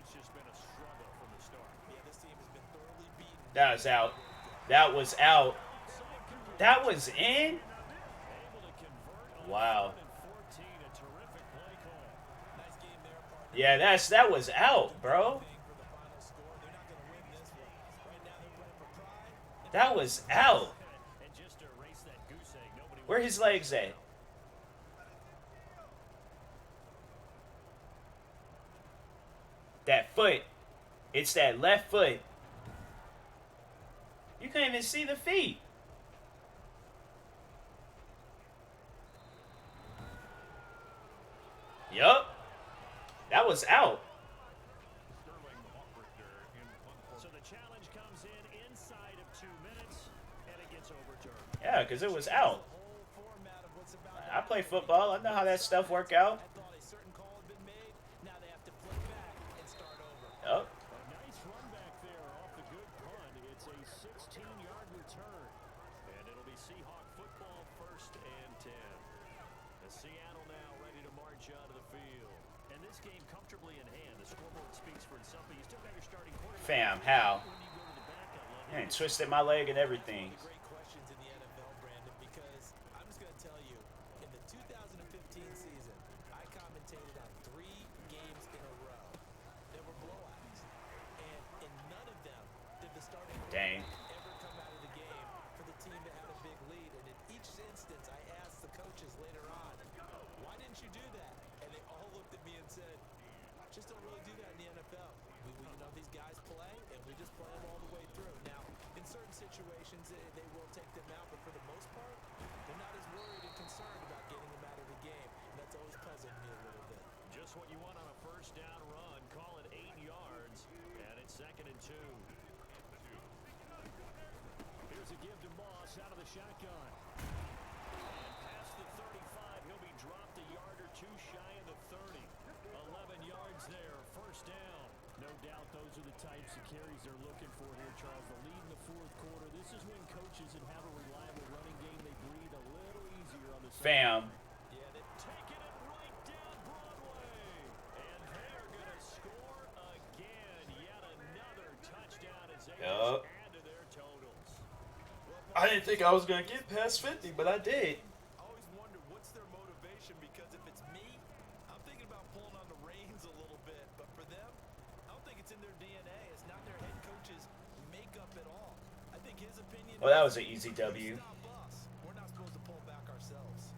It's just been a struggle from the start. Yeah, this team has been thoroughly beaten. That was out. That was out. That was in? Wow. Yeah, that was out, bro. That was out. Where his legs at? That foot. It's that left foot. You can't even see the feet. Yup. That was out. So the challenge comes in inside of 2 minutes, and it gets overturned. Yeah, because it was out. I play football. I know how that stuff work out. Yup. A nice run back there off the good punt. It's a 16-yard return, and it'll be Seahawk football, 1st and 10. The Seattle now ready to march out of the field. And this game comfortably in hand. The scoreboard speaks for itself, but you still got your starting quarterback. Fam, how? Man, twisted my leg and everything. Great questions in the NFL, Brandon, because I'm just going to tell you, in the 2015 season, I commentated on 3 games in a row. There were blowouts, and in none of them did the starting Dang. ever come out of the game for the team that had a big lead. And in each instance, I asked the coaches later on, why didn't you do that? And they all looked at me and said, just don't really do that in the NFL. These guys play, and we just play them all the way through. Now, in certain situations, they will take them out, but for the most part, they're not as worried and concerned about getting them out of the game. And that's always puzzled me a little bit. Just what you want on a 1st down run. Call it 8 yards, and it's 2nd and 2. Here's a give to Moss out of the shotgun. And past the 35, he'll be dropped a yard or 2 shy of the 30. 11 yards there, 1st down. No doubt those are the types of carries they're looking for here, Charles. The lead in the 4th quarter. This is when coaches that have a reliable running game, they breathe a little easier on the Fam. Yeah, they've taken it right down Broadway. And they're going to score again. Yet another touchdown as they add to their totals. I didn't think I was going to get past 50, but I did. I always wonder what's their motivation, because if it's me, I'm thinking about pulling on the reins a little bit. But for them, I don't think it's in their DNA. It's not their head coach's makeup at all. I think his opinion. Well, that was an easy W. We're not supposed to pull back ourselves.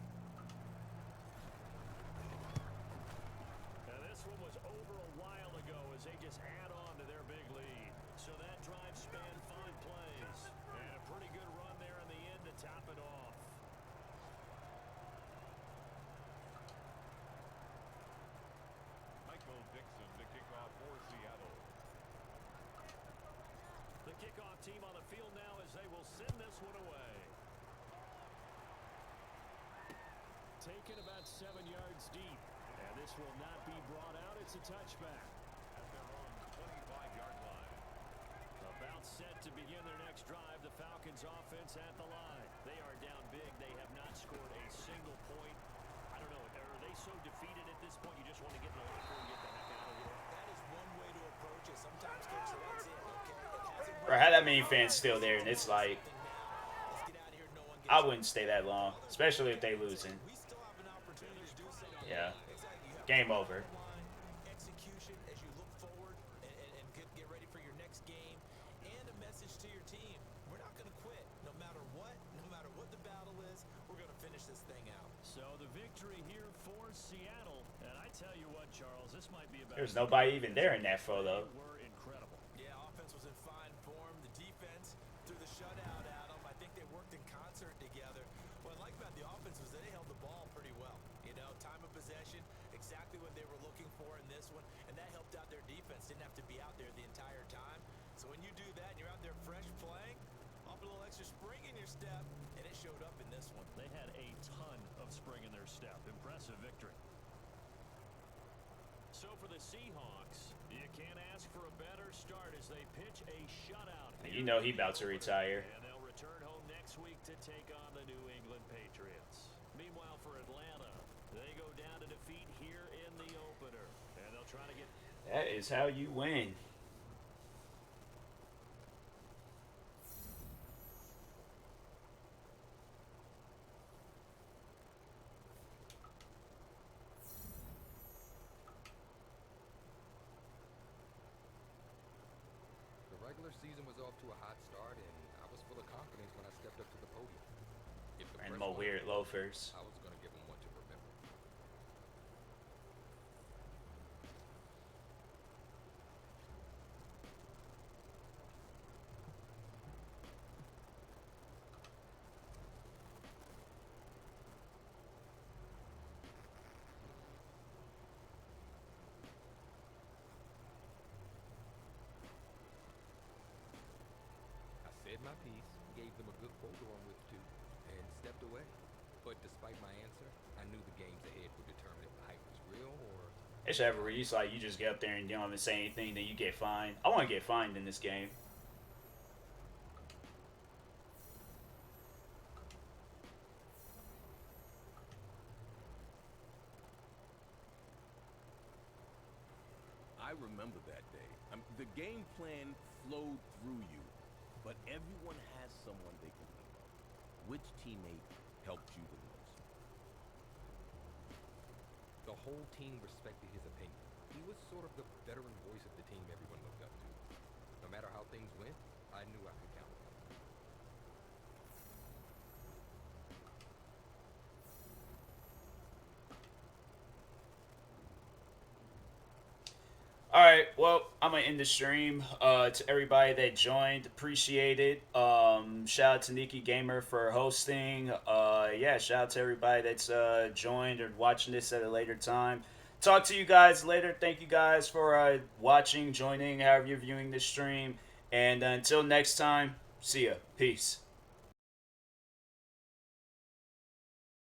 Now this one was over a while ago as they just add on to their big lead. So that drive spanned 5 plays. And a pretty good run there in the end to top it off. Michael Dixon to kick off for Seattle. The kickoff team on the field now as they will send this one away. taken about 7 yards deep. And this will not be brought out. It's a touchback. At their own 25-yard line. About set to begin their next drive. The Falcons offense at the line. They are down big. They have not scored a single point. I don't know. Are they so defeated at this point you just want to get in the locker room and get the heck out of here? That is one way to approach it. Sometimes, Coach, that's it, okay? It hasn't Bro, how that many fans still there? And it's like, I wouldn't stay that long, especially if they losing. We still have an opportunity to do something. Yeah. Exactly. You have Game over. execution as you look forward and get ready for your next game, and a message to your team. We're not going to quit no matter what the battle is. We're going to finish this thing out. So the victory here for Seattle. And I tell you what, Charles, this might be about... There's nobody even there in that photo. They were incredible. Yeah, offense was in fine form. The defense threw the shutout at them. I think they worked in concert together. What I like about the offense was they held the ball pretty well. You know, time of possession, exactly what they were looking for in this one, and that helped out their defense. Didn't have to be out there the entire time. So when you do that and you're out there fresh playing, off a little extra spring in your step, and it showed up in this one. They had a ton of spring in their step. Impressive victory. So for the Seahawks, you can't ask for a better start as they pitch a shutout. You know he about to retire. And they'll return home next week to take on the New England Patriots. Meanwhile, for Atlanta, they go down to defeat here in the opener. And they'll try to get... That is how you win. The regular season was off to a hot start, and I was full of confidence when I stepped up to the podium. If the And press more wanted weird me, loafers. I was going to give them one to remember. I said my piece, gave them a good quote to run with too, and stepped away. But despite my answer, I knew the games ahead would determine if the hype was real or... It's ever where you like you just get up there and you don't even say anything, then you get fined. I want to get fined in this game. I remember that day. The game plan flowed through you, but everyone has someone they can lean on. Which teammate helped you the most? The whole team respected his opinion. He was sort of the veteran voice of the team everyone looked up to. No matter how things went, I knew I could count on him. Alright, well, I'm going to end the stream. To everybody that joined, appreciate it. Shout out to Nikki Gamer for hosting. Yeah, shout out to everybody that's joined or watching this at a later time. Talk to you guys later. Thank you guys for watching, joining, however you're viewing this stream. And until next time, see ya. Peace.